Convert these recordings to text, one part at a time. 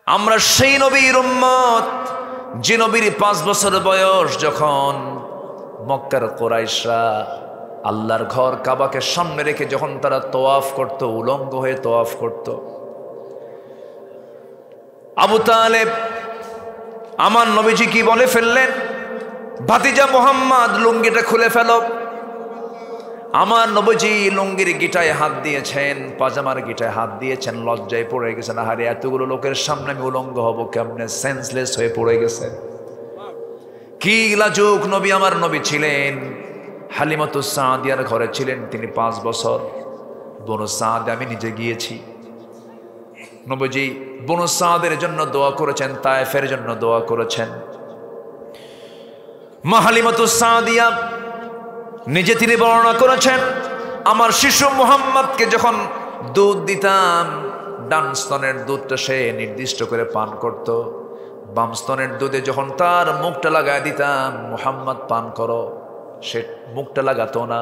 আমরা সেই নবীর উম্মত যে নবীর 5 বছর বয়স যখন মক্কার কুরাইশরা আল্লাহর ঘর কাবাকে সামনে রেখে যখন তারা তওয়াফ করত, উলঙ্গ হয়ে তওয়াফ করত, আবু তালেব আমার নবীজি কি বলে ফেললেন, ভাতিজা মুহাম্মদ লুঙ্গিটা খুলে ফেলো। আমার নবীজি লুঙ্গির গিটায় হাত দিয়েছেন, পাজামার গিটায় হাত দিয়েছেন, লজ্জায় পড়ে গেছেন। আহারে, এতগুলো লোকের সামনে আমি উলঙ্গ হব কেমনে, সেন্সলেস হয়ে পড়ে গেছেন। কি লাজুক নবী আমার নবী ছিলেন। হালিমাতুস সাদিয়ার ঘরে ছিলেন তিনি 5 বছর। বনু সাদ আমি নিজে গিয়েছি। নবীজি বনু সাদের জন্য দোয়া করেছেন, তায়েফের জন্য দোয়া করেছেন। মা হালিমাতুস সাদিয়া নিজে তিনি বর্ণনা করেছেন, আমার শিশু মুহাম্মদকে যখন দুধ দিতাম, ডান স্তনের দুধটা সে নির্দিষ্ট করে পান করত, বাম স্তনের দুধে যখন তার মুখটা লাগায় দিতাম, মুহাম্মদ পান করো, সে মুখটা লাগাতো না।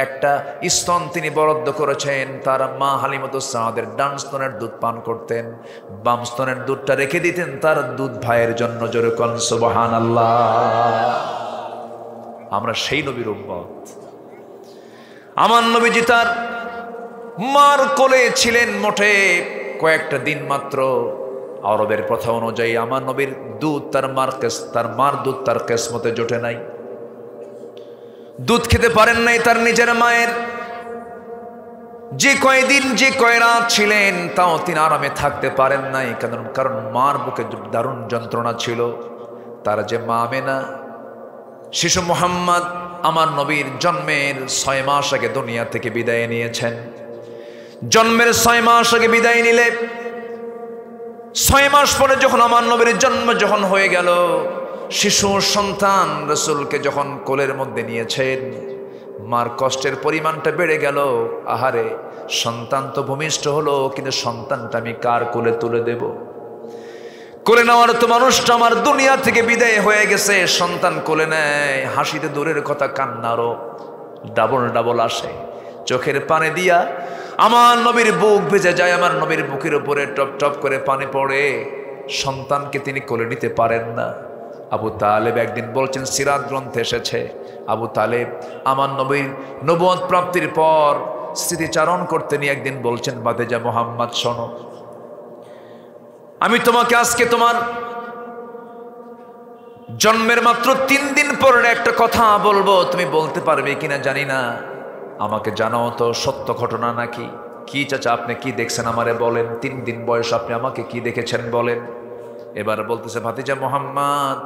একটা স্তন তিনি বরাদ্দ করেছেন, তার মা হালিমাতুস সাদের ডান স্তনের দুধ পান করতেন, বাম স্তনের দুধটা রেখে দিতেন তার দুধ ভাইয়ের জন্য। জোরে কোন সুবহানাল্লাহ। আমরা সেই নবীর উম্মত। আমার নবীজি তার মার কোলে ছিলেন মোটে কয়েকটা দিন মাত্র। আরবের প্রথা অনুযায়ী আমার নবীর দুধ তার মার দুধ তার কিসমতে জোটে নাই, দুধ খেতে পারেন নাই তার নিজের মায়ের। যে কয়দিন যে কয় রাত ছিলেন তাও তিনি আরামে থাকতে পারেন নাই, কারণ মার বুকে দারুণ যন্ত্রণা ছিল। তার যে মা আমেনা, শিশু মুহাম্মদ আমার নবীর জন্মের 6 মাস আগে দুনিয়া থেকে বিদায় নিয়েছেন। জন্মের 6 মাস আগে বিদায় নিলে 6 মাস পরে যখন আমার নবীর জন্ম যখন হয়ে গেল, শিশু সন্তান রাসূলকে যখন কোলের মধ্যে নিয়েছেন, মার কষ্টের পরিমাণটা বেড়ে গেল। আহারে, সন্তান তো ভূমিষ্ঠ হলো, কিন্তু সন্তানটা আমি কার কোলে তুলে দেব? কোলে নেওয়ার তো মানুষটা আমার দুনিয়া থেকে বিদায় হয়ে গেছে। সন্তান কোলে নেয়, হাসিতে দূরের কথা কান্নারও ডাবল ডাবল আসে। চোখের পানি দিয়া আমার নবীর বুক ভেজে যায়, আমার নবীর বুকের উপরে টপ টপ করে পানি পড়ে। সন্তানকে তিনি কোলে নিতে পারেন না। আবু তালেব একদিন বলছেন, সিরাত গ্রন্থে এসেছে, আবু তালেব আমার নবীর নবুয়ত প্রাপ্তির পর স্মৃতিচারণ করতে নিয়ে একদিন বলছেন, ভাতিজা মুহাম্মদ শোনো, আমি তোমাকে আজকে তোমার জন্মের মাত্র 3 দিন পরে একটা কথা বলবো, তুমি বলতে পারবে কিনা জানি না, আমাকে জানাও তো সত্য ঘটনা নাকি। কি চাচা, আপনি কি দেখছেন আমারে বলেন, 3 দিন বয়স আপনি আমাকে কি দেখেছেন বলেন। এবার বলতেছে, ভাতিজা মুহাম্মদ,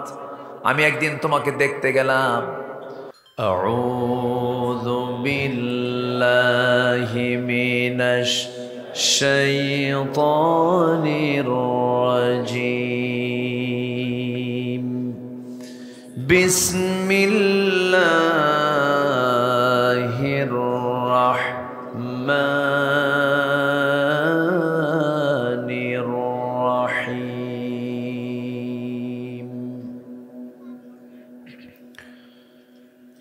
আমি একদিন তোমাকে দেখতে গেলাম। আউযু বিল্লাহি মিনাশ শাইতানির রাজীম। বিসমিল্লাহির রাহমানির রাহিম।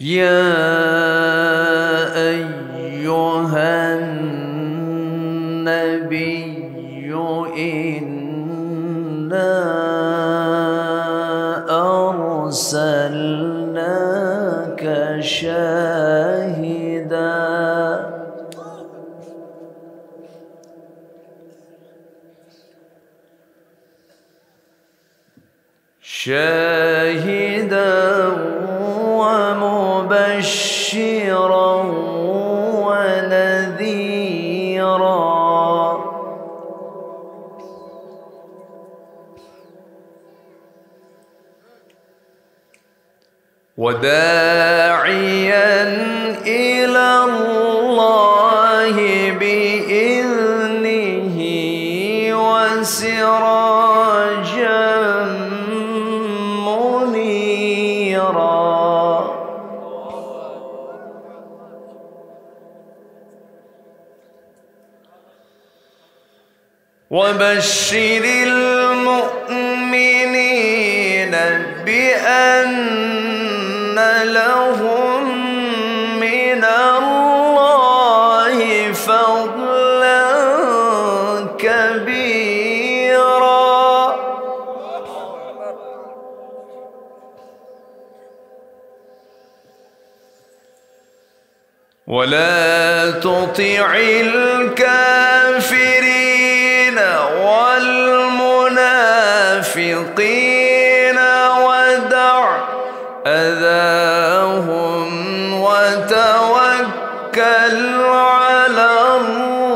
ইয়া আইয়ুহান নাবিয়্যু ইন্না আরসালনাকা শাহিদা ওয়া মুবাশশিরান ওয়া নাযীরা। وداعيا إلى الله بإذنه وسراجا منيرا. وبشر المؤمنين بأن لهم من الله فضلا كبيرا. ولا تطع الكافرين والمنافقين ودع أذاهم وتوكل على الله.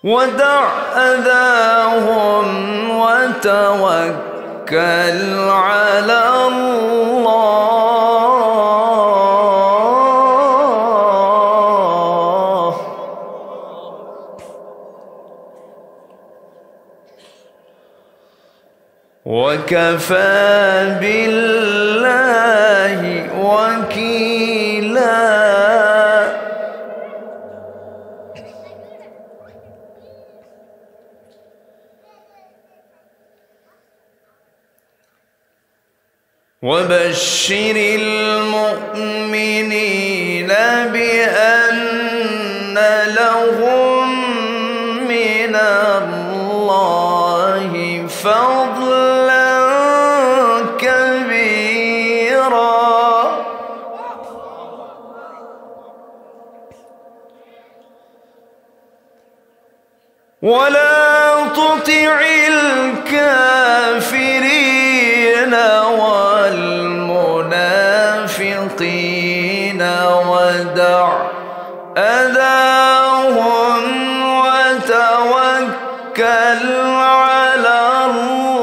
ودع أذاهم وتوكل على الله. وكفى بالله وكيلا. وبشر المؤمنين بأن لهم من الله فضلا كبيرا. ولا تطع الكافرين والمنافقين ودع أذاهم وتوكل على الله.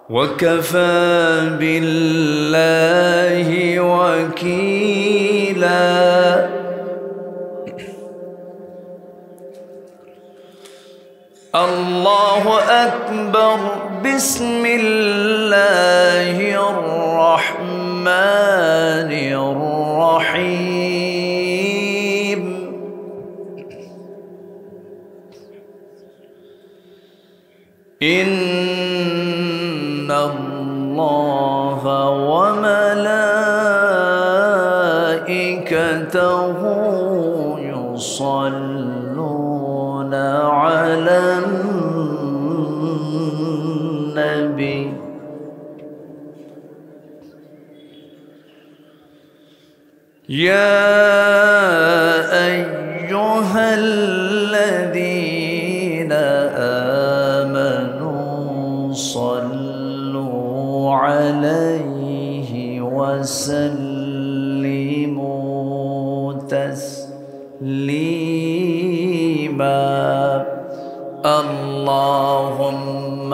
وكفى بالله وكيلا. الله أكبر. بسم الله الرحمن الرحيم. إن الله وملائكته يصلون على النبي. يا أيها الذين آمنوا صلوا عليه وسلموا تسليما. اللهم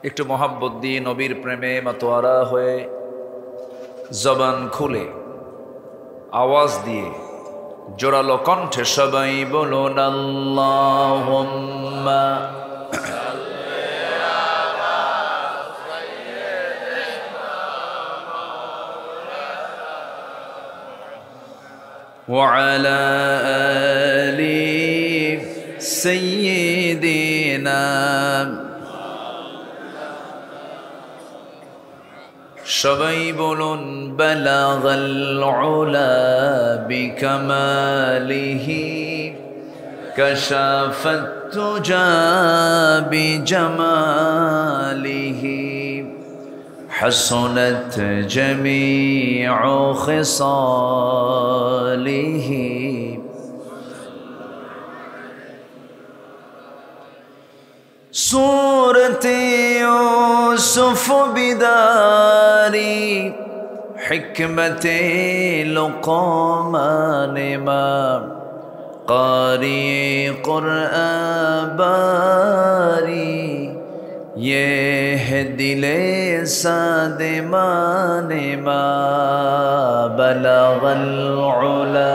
একটু মোহাব্বত দিয়ে নবীর প্রেমে মাতোয়ারা হয়ে জবান খুলে আওয়াজ দিয়ে জোরালো কণ্ঠে সবাই বলুন আল্লাহুম্মা ওয়া আলা আলি সাইয়্যিদিনা। সবাই বলুন বালাগাল উলা বিকামালিহি কাশাফাত তুজা বিজামালিহি হাসনাত জামিউ খিসালিহি। सूरते यूसुफ बिदारी हिकमते लुक़मान इमाम कारी कुरआन बारी ये है दिले सादिमान इमाम बलगल उला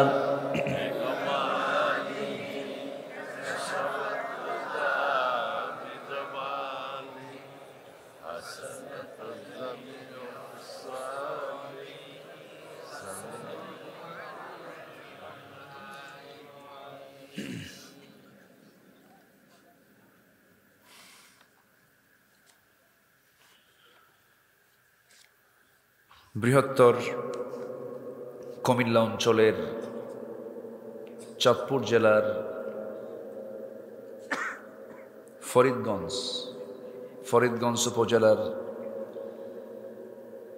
বৃহত্তর কুমিল্লা অঞ্চলের চাঁদপুর জেলার ফরিদগঞ্জ উপজেলার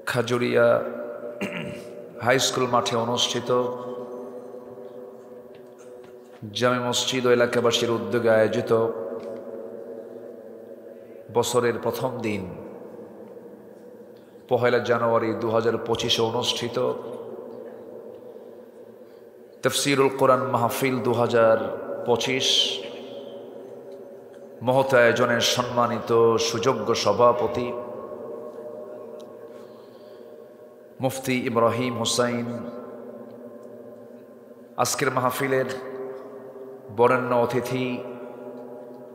খাজুরিয়া হাই স্কুল মাঠে অনুষ্ঠিত জামে মসজিদ ও এলাকাবাসীর উদ্যোগে আয়োজিত বছরের প্রথম দিন 1 জানুয়ারি 2025 অনুষ্ঠিত তাফসীরুল কোরআন মাহফিল 2025 মহৎ আয়োজনের সম্মানিত সুযোগ্য সভাপতি মুফতি ইব্রাহিম হুসাইন, আজকের মাহফিলের বরেণ্য অতিথি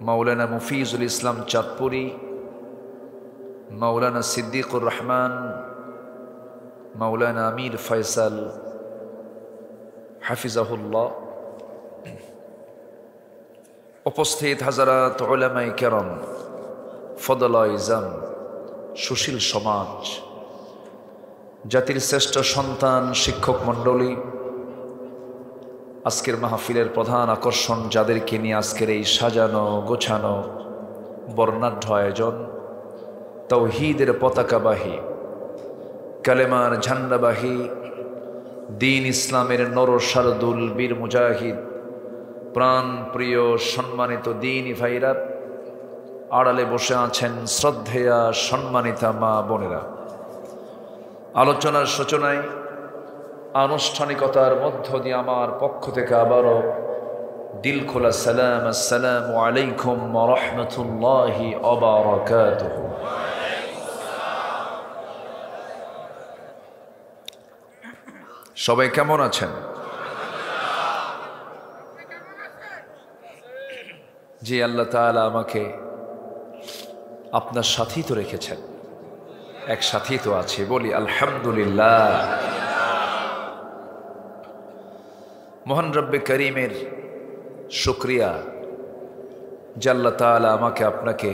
মাওলানা মুফিজুল ইসলাম চাঁদপুরি, মাওলানা সিদ্দিকুর রহমান, মাওলানা আমির ফয়সাল হাফিজাহুল্লাহ, উপস্থিত হাজারাত উলামায়ে কেরাম, ফদলায়ে ইজাম, সুশীল সমাজ, জাতির শ্রেষ্ঠ সন্তান, শিক্ষক মণ্ডলী, আজকের মাহফিলের প্রধান আকর্ষণ যাদেরকে নিয়ে আজকের এই সাজানো গোছানো বর্ণাঢ্য আয়োজন, তাওহীদের পতাকাবাহী, কালেমার ঝান্ডাবাহী, দ্বীন ইসলামের নরসারদুল বীর মুজাহিদ, প্রাণ প্রিয় সম্মানিত দ্বীনি ভাইরা, আড়ালে বসে আছেন শ্রদ্ধেয়া সম্মানিতা মা বোনেরা। আলোচনার সূচনায় আনুষ্ঠানিকতার মধ্য দিয়ে আমার পক্ষ থেকে আবারও দিল খোলা সালাম, আসসালামু আলাইকুম ওয়া রাহমাতুল্লাহি ওয়া বারাকাতুহু। সবাই কেমন আছেন? জি, আল্লাহ তাআলা আমাকে আপনার সাথী তো রেখেছেন, এক সাথী তো আছে, বলি আলহামদুলিল্লাহ। মহান রব্বে করিমের শুকরিয়া যে আল্লাহ তাআলা আমাকে আপনাকে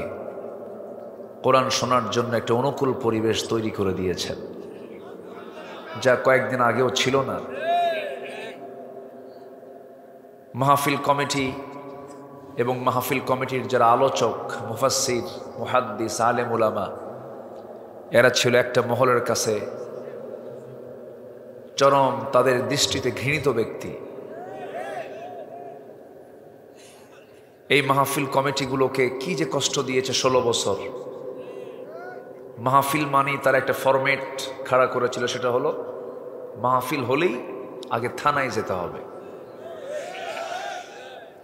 কোরআন শোনার জন্য একটা অনুকূল পরিবেশ তৈরি করে দিয়েছেন, যা কয়েকদিন আগেও ছিল না। মাহফিল কমিটি এবং মাহফিল কমিটির যারা আলোচক, মুফাসসির, মুহাদ্দিস, আলেম উলামা, এরা ছিল একটা মহলের কাছে চরম তাদের দৃষ্টিতে ঘৃণিত ব্যক্তি। এই মাহফিল কমিটিগুলোকে কি যে কষ্ট দিয়েছে 16 বছর। মাহফিল মানেই তারা একটা ফরম্যাট খাড়া করেছিল, সেটা হলো মাহফিল হলেই আগে থানায় যেতে হবে,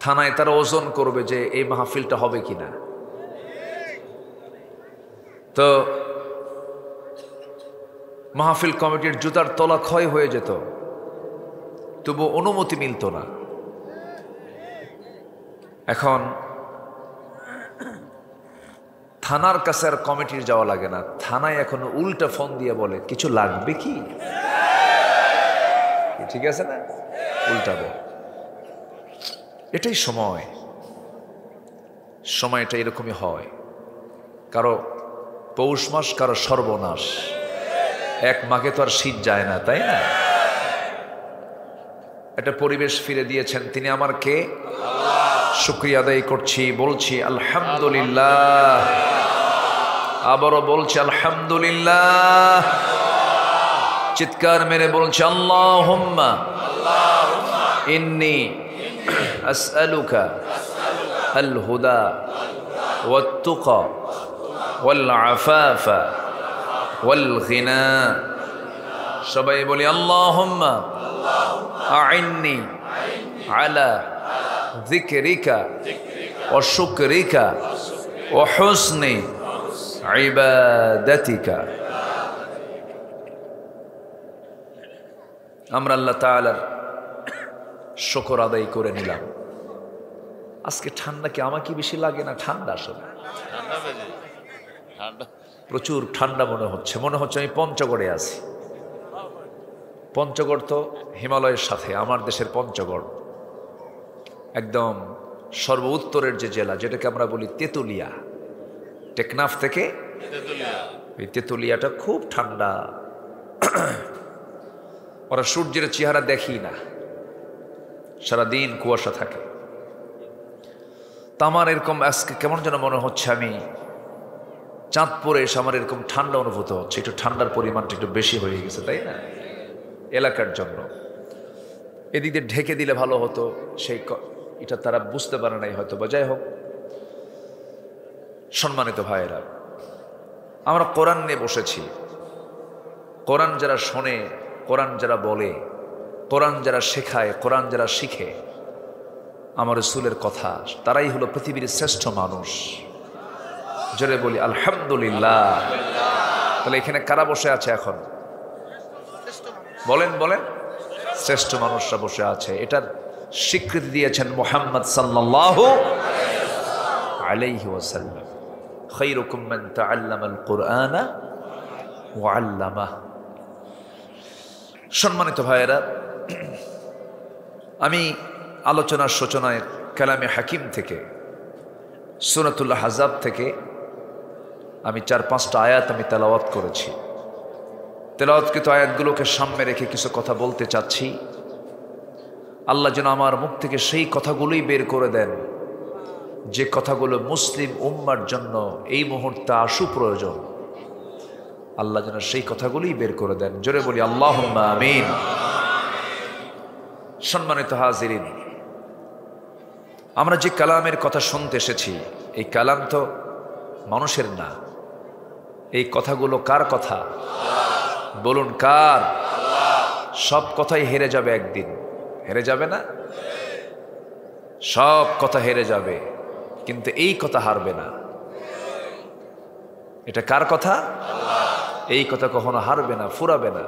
থানায় তারা ওজন করবে যে এই মাহফিলটা হবে কিনা। তো মাহফিল কমিটির জুতার তলা ক্ষয় হয়ে যেত, তবু অনুমতি মিলত না। এখন থানার কাছে আর কমিটির যাওয়া লাগে না, থানায় এখন উল্টা ফোন দিয়ে বলে কিছু লাগবে কি, ঠিক আছে না, উল্টা বল। এটাই সময়টা এরকমই হয়। কারো পৌষ মাস, কারো সর্বনাশ। এক মাকে তো আর শীত যায় না, তাই না? একটা পরিবেশ ফিরে দিয়েছেন তিনি আমার কে, শুকরিয়া আদায় করছি, বলছি আলহামদুলিল্লাহ, আবারও বলছি আলহামদুলিল্লাহ, চিৎকার মেরে বলছি আল্লাহুম্মা ইন্নী আসআলুকা আল হুদা ওয়াত তুকা ওয়াল আফাফা ওয়াল গিনা। সবাই বলি আল্লাহুম্মা আইন্নি আলা যিকরিকা ওয়া শুকরিকা ওয়া হুসনি ইবাদাতিকা। আমরা আল্লাহ তাআলার শুকর আদায় করে নিলাম। আজকে ঠান্ডা কি আমার কি বেশি লাগে না? ঠান্ডা আসলে প্রচুর ঠান্ডা মনে হচ্ছে আমি পঞ্চগড়ে আছি। পঞ্চগড় তো হিমালয়ের সাথে, আমার দেশের পঞ্চগড় একদম সর্ব উত্তরের যে জেলা, যেটাকে আমরা বলি তেঁতুলিয়া, টেকনাফ থেকে এই তেঁতুলিয়াটা খুব ঠান্ডা। ওরা সূর্যের চেহারা দেখি না, সারাদিন কুয়াশা থাকে। তা আমার এরকম আজকে কেমন যেন মনে হচ্ছে আমি চাঁদপুরে এসে আমার এরকম ঠান্ডা অনুভূত হচ্ছে। একটু ঠান্ডার পরিমাণটা একটু বেশি হয়ে গেছে, তাই না? এলাকার জন্য এদিক দিয়ে ঢেকে দিলে ভালো হতো, এটা তারা বুঝতে পারে নাই হয়তো বা। যাই হোক, সম্মানিত ভাইয়েরা, আমরা কোরআন নিয়ে বসেছি। কোরআন যারা শোনে, কোরআন যারা বলে, কোরআন যারা শেখায়, কোরআন যারা শিখে আমার রাসূলের কথা, তারাই হলো পৃথিবীর শ্রেষ্ঠ মানুষ। জোরে বলি আলহামদুলিল্লাহ। তাহলে এখানে কারা বসে আছে এখন? বলেন বলেন, শ্রেষ্ঠ মানুষরা বসে আছে। এটার স্বীকৃতি দিয়েছেন মুহাম্মদ সাল্লাল্লাহু আলাইহি ওয়াসাল্লাম। খায়রুকুম মান তাআল্লামাল কুরআনা ওয়া আল্লামাহ। সম্মানিত ভাইয়েরা, আমি আলোচনার সূচনায় কালামে হাকিম থেকে, সূরাতুল আহজাব থেকে আমি 4-5টা আয়াত আমি তেলাওয়াত করেছি। তেলাওয়াতকৃত আয়াতগুলোকে সামনে রেখে কিছু কথা বলতে চাচ্ছি। আল্লাহ যেন আমার মুখ থেকে সেই কথাগুলোই বের করে দেন যে কথাগুলো মুসলিম উম্মার জন্য এই মুহূর্তে আশু প্রয়োজন। আল্লাহ যেন সেই কথাগুলোই বের করে দেন। জোরে বলি আল্লাহুম্মা আমিন। সম্মানিত হাজিরিন, আমরা যে কালামের কথা শুনতে এসেছি, এই কালাম তো মানুষের না। এই কথাগুলো কার কথা? বলুন কার? সব কথাই হেরে যাবে একদিন, হেরে যাবে না? সব কথা হেরে যাবে, কিন্তু এই কথা হারবে না। এটা কার কথা? এই কথা কখনো হারবে না, ফুরাবে না।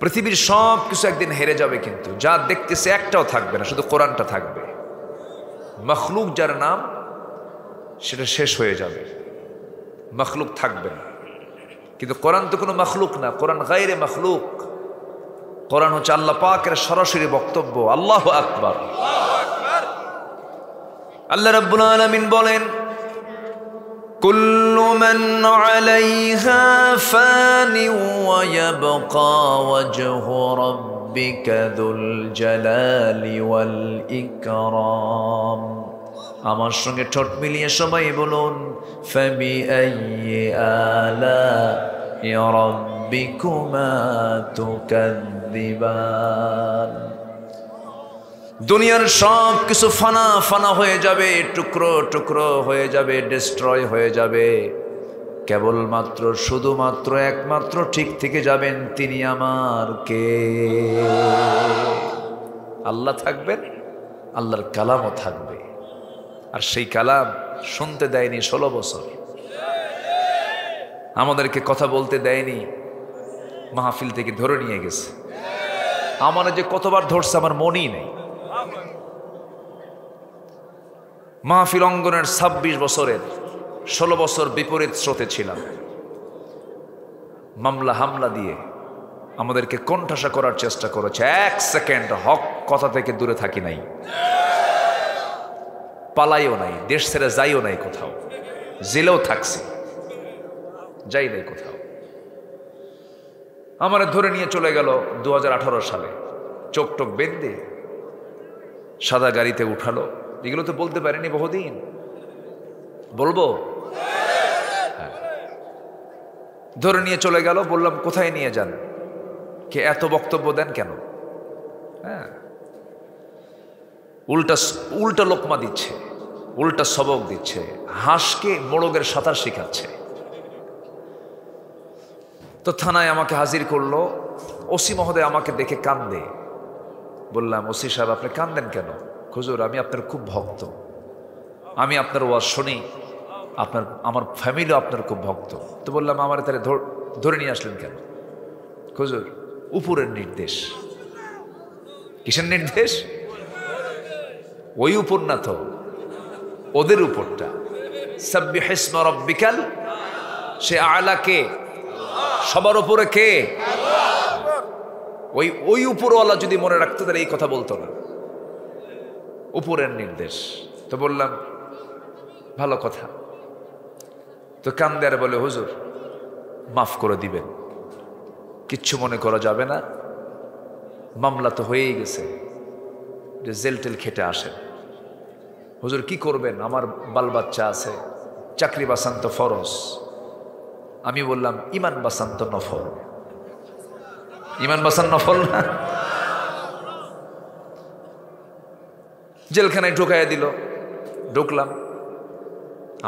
পৃথিবীর সব কিছু একদিন হেরে যাবে, কিন্তু যা দেখতেছে একটাও থাকবে না, শুধু কোরআনটা থাকবে। মখলুক যার নাম, সেটা শেষ হয়ে যাবে, মখলুক থাকবে না। কিন্তু কোরআন তো কোনো মখলুক না, কোরআন গায়রে মখলুক। কোরআন হচ্ছে আল্লাহ পাকের সরাসরি বক্তব্য। আল্লাহু আকবার। আল্লাহ রাব্বুল আলামিন বলেন, কুল্লু মান আলাইহা ফানি ওয়া ইয়াবকা ওয়াজহু রাব্বিকা যুল জালালি ওয়াল ইকরাম। আমার সঙ্গে ঠোঁট মিলিয়ে সবাই বলুন, ফাবিআইয়ি আলাই রাব্বিকুমা তুকাযযিবান। দুনিয়ার সব কিছু ফানা ফানা হয়ে যাবে, টুকরো টুকরো হয়ে যাবে, ডিস্ট্রয় হয়ে যাবে। কেবলমাত্র শুধুমাত্র একমাত্র ঠিক থেকে যাবেন তিনি আমার কে? আল্লাহ থাকবেন, আল্লাহর কালামও থাকবে। আর সেই কালাম শুনতে দেয়নি 16 বছর, আমাদেরকে কথা বলতে দেয়নি, মাহফিল থেকে ধরে নিয়ে গেছে। আমার যে কতবার ধরছে আমার মনেই নেই। মাহফিল অঙ্গনের 26 বছরের 16 বছর বিপরীত স্রোতে ছিলাম। মামলা হামলা দিয়ে আমাদেরকে কোণঠাসা করার চেষ্টা করেছে। 1 সেকেন্ড হক কথা থেকে দূরে থাকি নাই, পালাইও নাই, দেশ ছেড়ে যাইও নাই কোথাও, জেলেও থাকছি, যাই নাই কোথাও। আমার ধরে নিয়ে চলে গেল 2018 সালে, চোখ টোক বেঁধে সাদা গাড়িতে উঠালো। এগুলো তো বলতে পারিনি বহুদিন, বলবো? হ্যাঁ। ধরে নিয়ে চলে গেল, বললাম কোথায় নিয়ে যান? কে এত বক্তব্য দেন কেন? হ্যাঁ, উল্টা লোকমা দিচ্ছে, উল্টা সবক দিচ্ছে, হাঁসকে মোড়গের সাঁতার শেখাচ্ছে। তো থানায় আমাকে হাজির করলো। ওসি মহোদয় আমাকে দেখে কান্দে। বললাম, ওসি সাহেব আপনি কান্দেন কেন? হুজুর আমি আপনার খুব ভক্ত, আমি আপনার ওয়াজ শুনি, আমার ফ্যামিলিও আপনার খুব ভক্ত। তো বললাম, আমার তাহলে ধরে নিয়ে আসলেন কেন? হুজুর উপরের নির্দেশ। কিসের নির্দেশ? ওই উপর না তো, ওদের উপরটা। সাব্বিহ ইসমা রাব্বিকাল, সে আলা কে? সবার উপরে কে? ওই উপরওয়ালা যদি মনে রাখতো তাহলে এই কথা বলতো না। উপরের নির্দেশ। তো বললাম ভালো কথা। তো কান্দে আর বলে, হুজুর মাফ করে দিবেন, কিচ্ছু মনে করা যাবে না, মামলা তো হয়েই গেছে, যে জেল টেল খেটে আসেন। হুজুর কি করবেন, আমার বাল বাচ্চা আছে, চাকরি বাঁচান তো ফরজ। আমি বললাম ইমান বাঁচান তো নফল। ইমান বাঁচান নফল না? জেলখানায় ঢুকাইয়া দিল, ঢুকলাম।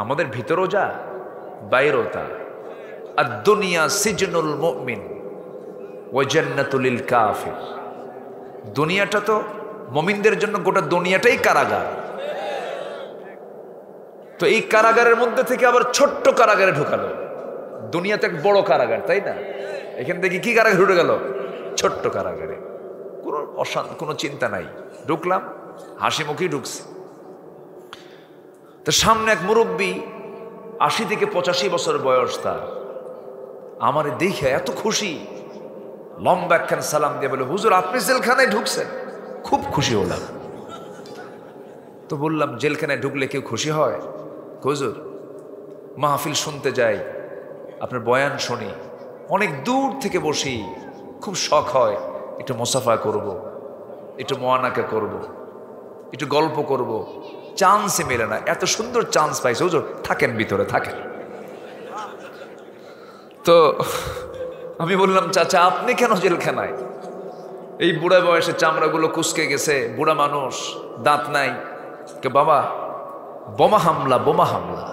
আমাদের ভিতরও যা বাইরেও তা। আর দুনিয়া সিজনুল মুমিন ওয়া জান্নাতুল লিল কাফির। দুনিয়াটা তো মুমিনদের জন্য গোটা দুনিয়াটাই কারাগার। তো এই কারাগারের মধ্যে থেকে আবার ছোট্ট কারাগারে ঢুকালো। দুনিয়াতে এক বড় কারাগার, তাই না? এখান থেকে কি কারাগারে ঢুকে গেল? ছোট্ট কারাগারে। কোনো চিন্তা নাই, ঢুকলাম, হাসি মুখেই ঢুকছি। তো সামনে এক মুরব্বী, ৮০ থেকে ৮৫ বছর বয়স তার। আমার দেখে এত খুশি, লম্বা একখান সালাম দিয়ে বলে, হুজুর আপনি জেলখানায় ঢুকছেন? খুব খুশি হলাম। তো বললাম জেলখানায় ঢুকলে কেউ খুশি হয়? হুজুর মাহফিল শুনতে যাই, আপনার বয়ান শুনি, অনেক দূর থেকে বসি, খুব শখ হয় একটু মুসাফা করব, একটু মোয়ানাকা করব, একটু গল্প করব, চান্সই মেলে না। এত সুন্দর চান্স পাইছে হুজুর, থাকেন ভিতরে থাকেন। তো আমি বললাম চাচা আপনি কেন জেলখানায়? এই বুড়া বয়সে চামড়াগুলো কুচকে গেছে, বুড়া মানুষ, দাঁত নাই। কে বাবা বোমা হামলা, বোমা হামলা।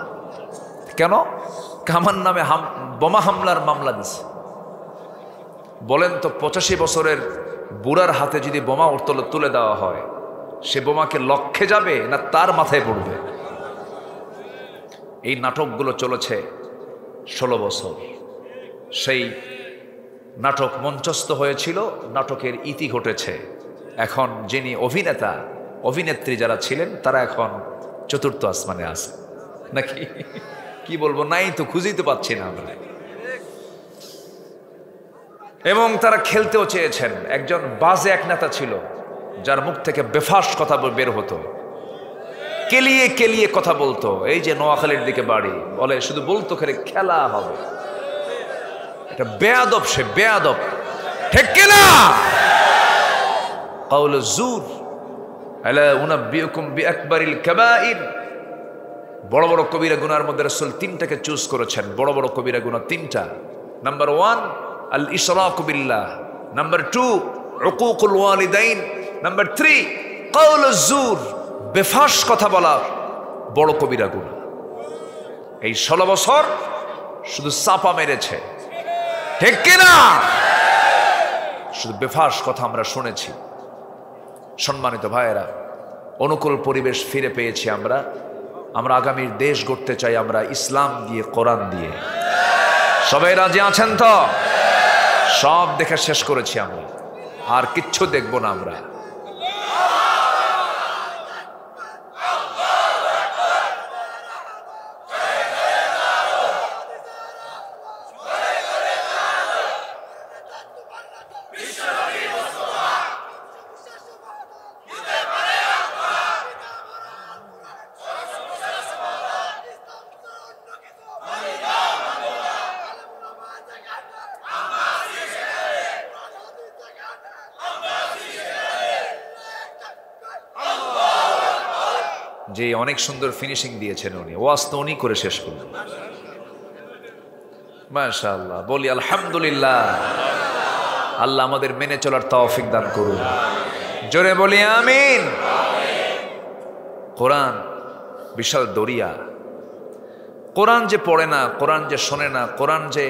কেন? আমার নামে বোমা হামলার মামলা দিছে। বলেন তো 85 বছরের বুড়ার হাতে যদি বোমা তুলে দেওয়া হয়, সে বোমাকে লক্ষ্যে যাবে না তার মাথায় পড়বে? এই নাটকগুলো চলেছে 16 বছর। সেই নাটক মঞ্চস্থ হয়েছিল, নাটকের ইতি ঘটেছে। এখন যিনি অভিনেতা অভিনেত্রী যারা ছিলেন তারা এখন চতুর্থ আসমানে আছে নাকি? কি বলবো, নাই তো, খুঁজেই তো পাচ্ছি না আমরা। এবং তারা খেলতেও চেয়েছেন। একজন বাজে এক নেতা ছিল, যার মুখ থেকে বেফাস কথা বের হতো, কেলিয়ে কেলিয়ে কথা বলতো। এই যে নোয়াখালীর দিকে বাড়ি, বলে শুধু বলতো খালি খেলা হবে। এটা বেয়াদব, সে বেয়াদব, ঠিক কিনা? কাউল জুর, আলা উনাব্বিউকুম বিআকবারিল কাবাইর। বড় বড় কবিরা গুনার মধ্যে রাসূল 3টাকে চুজ করেছেন। বড় বড় কবিরা গুনাহ 3টা। নাম্বার 1 আল ইশরাকু বিল্লাহ, নাম্বার 2 উকুকুল ওয়ালিদাইন, নাম্বার 3 কাউল জুর, বেফাস কথা বলা বড় কবিরা গুনাহ। এই 16 বছর শুধু চাপা মেরেছে, ঠিক কিনা? শুধু বেফাস কথা আমরা শুনেছি। সম্মানিত ভাইয়েরা, অনুকূল পরিবেশ ফিরে পেয়েছি আমরা। আমরা আগামীর দেশ গড়তে চাই আমরা ইসলাম দিয়ে, কোরআন দিয়ে। সবাই রাজি আছেন তো? সব দেখে শেষ করেছি আমরা, আর কিচ্ছু দেখব না আমরা। যে অনেক সুন্দর ফিনিশিং দিয়েছেন উনি, ওয়াজ তো উনি করে শেষ করলেন। মাশাআল্লাহ, বলি আলহামদুলিল্লাহ। আল্লাহ আমাদের মেনে চলার তৌফিক দান করুন, জোরে বলি আমিন। কোরআন বিশাল দরিয়া। কোরআন যে পড়ে না, কোরআন যে শোনে না, কোরআন যে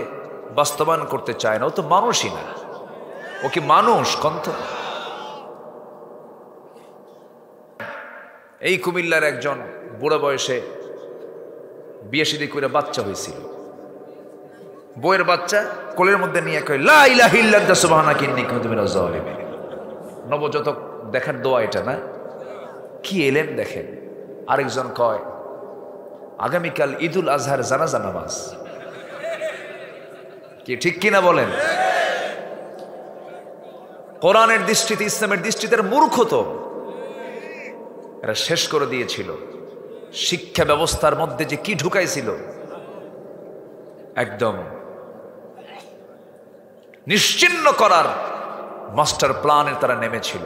বাস্তবায়ন করতে চায় না, ও তো মানুষই না। ও কি মানুষ কন্ত? এই কুমিল্লার একজন বুড়া বয়সে বিয়ে শাদী করে বাচ্চা হয়েছিল। বইয়ের বাচ্চা কোলের মধ্যে নিয়ে কয় লা ইলাহা ইল্লাল্লাহ সুবহানাকা ইন্নী কুনতু মিনাজ জালিমিন। নবজাতক দেখার দোয়া এটা না? কি এলেন দেখেন। আরেকজন কয় আগামীকাল ঈদুল আজহার জানাজা নামাজ, কি ঠিক কিনা বলেন? কোরআনের দৃষ্টিতে, ইসলামের দৃষ্টিতে মূর্খ তো এরা শেষ করে দিয়েছিল। শিক্ষা ব্যবস্থার মধ্যে যে কি ঢুকাইছিল, একদম নিশ্চিহ্ন করার মাস্টার প্ল্যানের তারা নেমেছিল,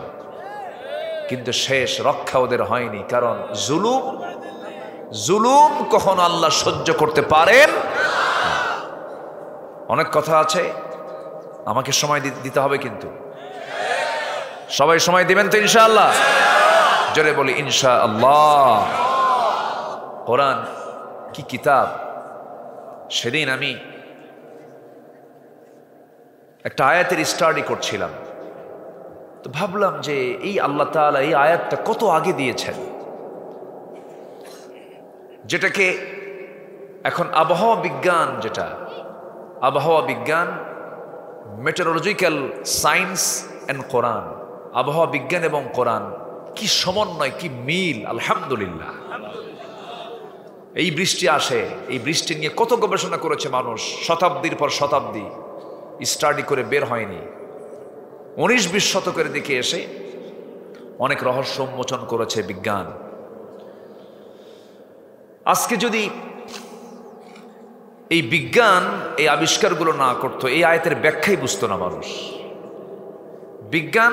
কিন্তু শেষ রক্ষা ওদের হয়নি। কারণ জুলুম কখনো আল্লাহ সহ্য করতে পারেন। অনেক কথা আছে, আমাকে সময় দিতে হবে, কিন্তু সবাই সময় দিবেন তো ইনশাআল্লাহ? জোরে বলি ইনশাআল্লাহ। কোরআন কি কিতাব! সেদিন আমি একটা আয়াতের স্টাডি করছিলাম, তো ভাবলাম যে এই আল্লাহ তাআলা এই আয়াতটা কত আগে দিয়েছেন, যেটাকে এখন আবহাওয়া বিজ্ঞান, যেটা আবহাওয়া বিজ্ঞান, মেটেরোলজিক্যাল সায়েন্স অ্যান্ড কোরআন, আবহাওয়া বিজ্ঞান এবং কোরআন কি সমন্বয়, কি মিল! আলহামদুলিল্লাহ। এই বৃষ্টি আসে, এই বৃষ্টি নিয়ে কত গবেষণা করেছে মানুষ, শতাব্দীর পর শতাব্দী স্টাডি করে বের হয়নি। 19-20 শতকের দিকে এসে অনেক রহস্য উন্মোচন করেছে বিজ্ঞান। আজকে যদি এই বিজ্ঞান এই আবিষ্কারগুলো না করতো, এই আয়াতের ব্যাখ্যাই বুঝতো না মানুষ। বিজ্ঞান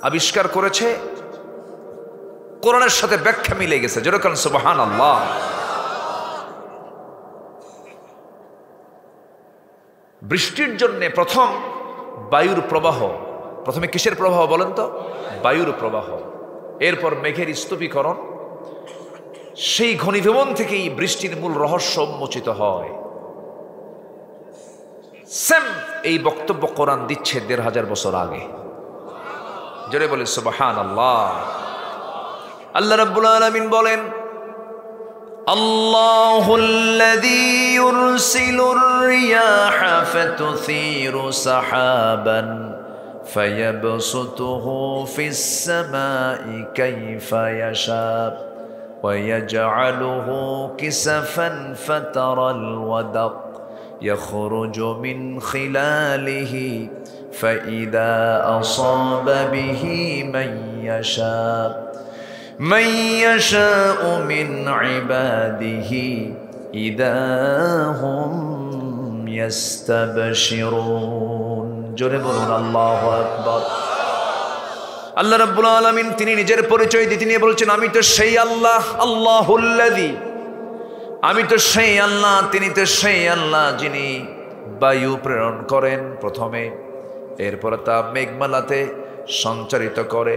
আবিষ্কার করেছে, কোরআনের সাথে ব্যাখ্যা মিলে গেছে, যেরকম সুবহানাল্লাহ। বৃষ্টির জন্য প্রথম বায়ুর প্রবাহ, প্রথমে কিসের প্রবাহ বলেন তো? বায়ুর প্রবাহ। এরপর মেঘের স্তূপীকরণ, সেই ঘনীভবন থেকেই বৃষ্টির মূল রহস্য উন্মোচিত হয়। সেম এই বক্তব্য কোরআন দিচ্ছে 1500 বছর আগে। জোরে বলে সুবহানাল্লাহ। আল্লাহ রাব্বুল আলামিন বলেন, আল্লাহুল্লাযী ইউরসিলুর রিয়াহা ফাতুসীরু সাহাবান ফায়াবসুতুহু ফিস সামাই কাইফা ইয়াশা ওয়ায়াজআলুহু কিসাফান ফাতারাল ওয়াদাক ইয়াখরুজু মিন খিলালিহি ফাইযা আসাবা বিহি মান ইয়াশা من يشاء من عباده إذا هم يستبشرون জোরে বলুন আল্লাহু আকবার। আল্লাহ রাব্বুল আলামিন তিনি নিজের পরিচয় দিয়ে তিনি বলছেন, আমি তো সেই আল্লাহ, আল্লাহুল্লাযী, আমি তো সেই আল্লাহ, তিনি তো সেই আল্লাহ যিনি বায়ু প্রেরণ করেন প্রথমে, এরপর তা মেঘমালাতে সঞ্চারিত করে,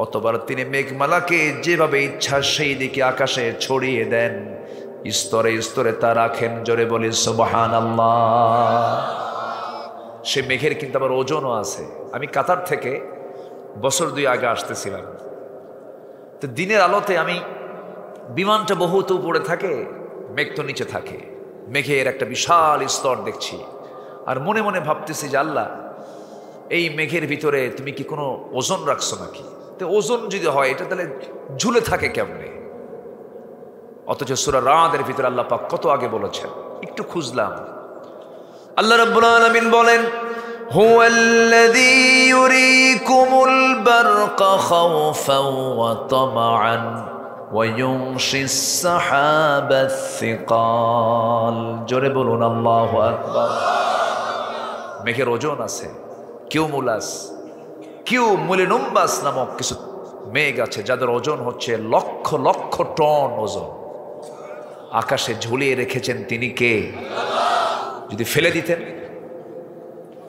অতবার তিনি মেঘমালাকে যেভাবে ইচ্ছা সেই দিকে আকাশে ছড়িয়ে দেন, স্তরে স্তরে তা রাখেন। জোরে বলি সুবহানাল্লাহ। সে মেঘের কিন্তু আবার ওজনও আছে। আমি কাতার থেকে বছর 2 আগে আসতেছিলাম, তো দিনের আলোতে আমি, বিমানটা বহুত উপরে থাকে, মেঘ তো নিচে থাকে, মেঘের একটা বিশাল স্তর দেখছি, আর মনে মনে ভাবতেছি যে আল্লাহ, এই মেঘের ভিতরে তুমি কি কোনো ওজন রাখছো নাকি? ওজন যদি হয় এটা তাহলে ঝুলে থাকে কেমনে? অথচ সূরা রাদের ভিতরে আল্লাহ পাক কত আগে বলেছেন, একটু খুঁজলাম। আল্লাহ রাব্বুল আলামিন বলেন, হুয়াল্লাযী ইউরীকুমুল বারকা খাওফান ওয়া তামআন ওয়া ইউনশিস সাহাবাস সিকাল। জোরে বলুন আল্লাহু আকবার। মেঘের ওজন আছে, কিউমুলিনুম্বাস নামক কিছু মেঘ আছে যাদের ওজন হচ্ছে লক্ষ লক্ষ টন ওজন, আকাশে ঝুলিয়ে রেখেছেন তিনি কে? যদি ফেলে দিতেন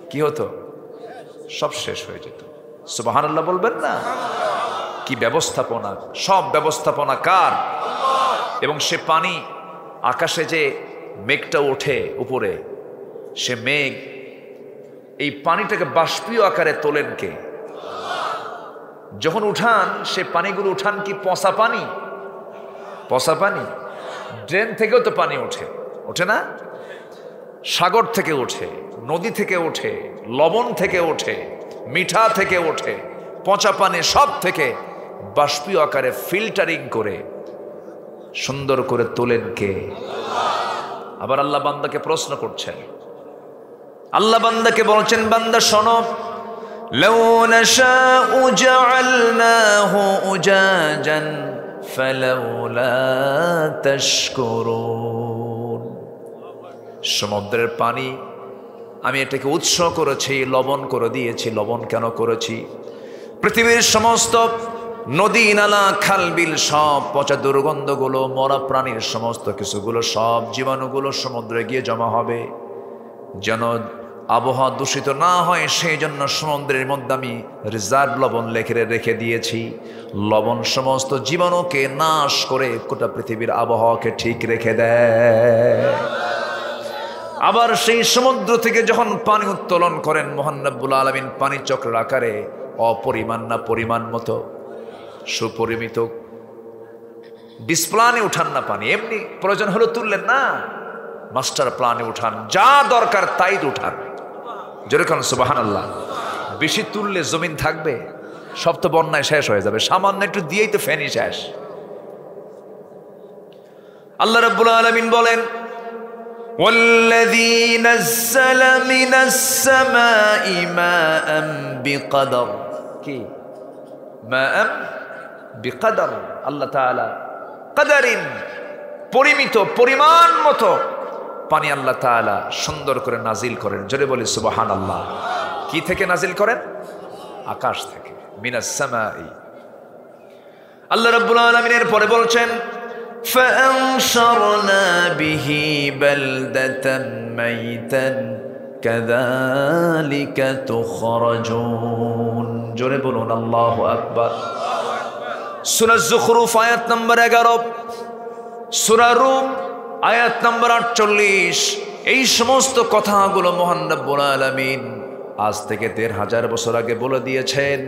কি হতো? সব শেষ হয়ে যেত। সুবহানাল্লাহ বলবেন না? কি ব্যবস্থাপনা! সব ব্যবস্থাপনা কার? এবং সে পানি, আকাশে যে মেঘটা ওঠে উপরে, সে মেঘ এই পানিটাকে বাষ্পীয় আকারে তোলেন কে? যখন উঠান, সে পানিগুলো উঠান কি পচা পানি? পচা পানি? ড্রেন থেকেও তো পানি ওঠে, ওঠে না? সাগর থেকে ওঠে, নদী থেকে ওঠে, লবণ থেকে ওঠে, মিঠা থেকে ওঠে, পচা পানি, সব থেকে বাষ্পীয় আকারে ফিল্টারিং করে সুন্দর করে তোলেন কে? আবার আল্লাহ বান্দাকে প্রশ্ন করছেন, আল্লাহ বান্দাকে বলছেন, বান্দা শোনো, লাউ নাশাউ জাআলনাহু উজাজান ফালাউলা তাশকুরুন। সমুদ্রের পানি আমি এটাকে উৎস করেছি, লবণ করে দিয়েছি। লবণ কেন করেছি? পৃথিবীর সমস্ত নদী নালা খাল বিল সব পচা দুর্গন্ধগুলো, মরা প্রাণীর সমস্ত কিছুগুলো, সব জীবাণুগুলো সমুদ্রে গিয়ে জমা হবে। যেন আবহাওয়া দূষিত না হয় সেই জন্য সমুদ্রের মধ্যে আমি রিজার্ভ লবণ রেখে দিয়েছি। লবণ সমস্ত জীবাণুকে নাশ করে গোটা পৃথিবীর আবহাওয়াকে ঠিক রেখে দেয়। আবার সেই সমুদ্র থেকে যখন পানি উত্তোলন করেন মহান রব্বুল আলামিন, পানি চক্রের আকারে অপরিমাণ না পরিমাণ মতো সুপরিমিত ডিসপ্লানে উঠান না পানি। এমনি প্রয়োজন হলো তুললেন না, মাস্টার প্লানে উঠান, যা দরকার তাই উঠান। যেরকম সুবহানাল্লাহ। বেশি তুললে জমিন থাকবে? সব তো বন্যায় শেষ হয়ে যাবে। সামান্য একটু দিয়েই তো ফেনি শেষ। আল্লাহ রাব্বুল আলামিন বলেন, ওয়াল্লাযী নাযালা মিনাস সামাই মাআন বিকদর। কি মাআন বিকদর? আল্লাহ তাআলা কদরিন, পরিমিত পরিমাণ মতো পানি আল্লাহ তাআলা সুন্দর করে নাজিল করেন। জোরে বলি সুবহানাল্লাহ। কি থেকে নাজিল করেন? আকাশ থেকে, মিনাস সামাই। আল্লাহ রাব্বুল আলামিন এর পরে বলছেন, فأنشرنا به بلدة ميتا كذلك تخرجون। জোরে বলুন আল্লাহু আকবার। সূরা যুখরুফ আয়াত নম্বর 11, সূরা রুম আয়াত নম্বর 48। এই সমস্ত কথাগুলো মহান রব্বুল আলামিন আজ থেকে ১৫০০ বছর আগে বলে দিয়েছেন।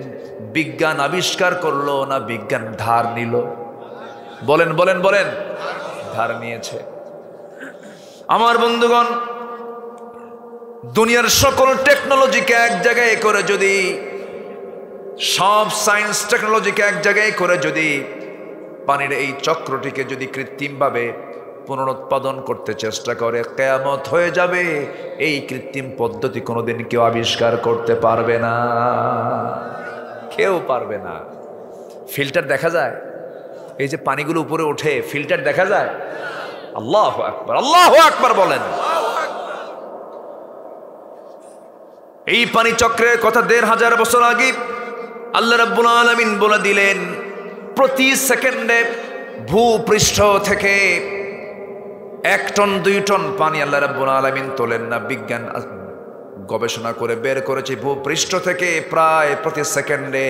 বিজ্ঞান আবিষ্কার করলো না বিজ্ঞান ধার নিল? বলেন বলেন বলেন। ধার নিয়েছে। আমার বন্ধুগণ, দুনিয়ার সকল টেকনোলজিকে এক জায়গায় করে যদি, সব সায়েন্স টেকনোলজিকে এক জায়গায় করে যদি পানির এই চক্রটিকে যদি কৃত্রিমভাবে পুনরুৎপাদন করতে চেষ্টা করে, কিয়ামত হয়ে যাবে। এই কৃত্রিম পদ্ধতি কোনোদিন কেউ আবিষ্কার করতে পারবে না, কেউ পারবে না। ফিল্টার দেখা যায়? এই যে পানিগুলো উপরে ওঠে, ফিল্টার দেখা যায়? আল্লাহু আকবার, আল্লাহু আকবার বলেন। এই পানি চক্রের কথা ১৫০০ বছর আগে আল্লাহ রাব্বুল আলামিন বলে দিলেন। প্রতি সেকেন্ডে ভূপৃষ্ঠ থেকে 1 টন 2 টন পানি আল্লাহ রাব্বুল আলামিন তোলেন না। বিজ্ঞান গবেষণা করে বের করেছে, ভূপৃষ্ঠ থেকে প্রায় প্রতি সেকেন্ডে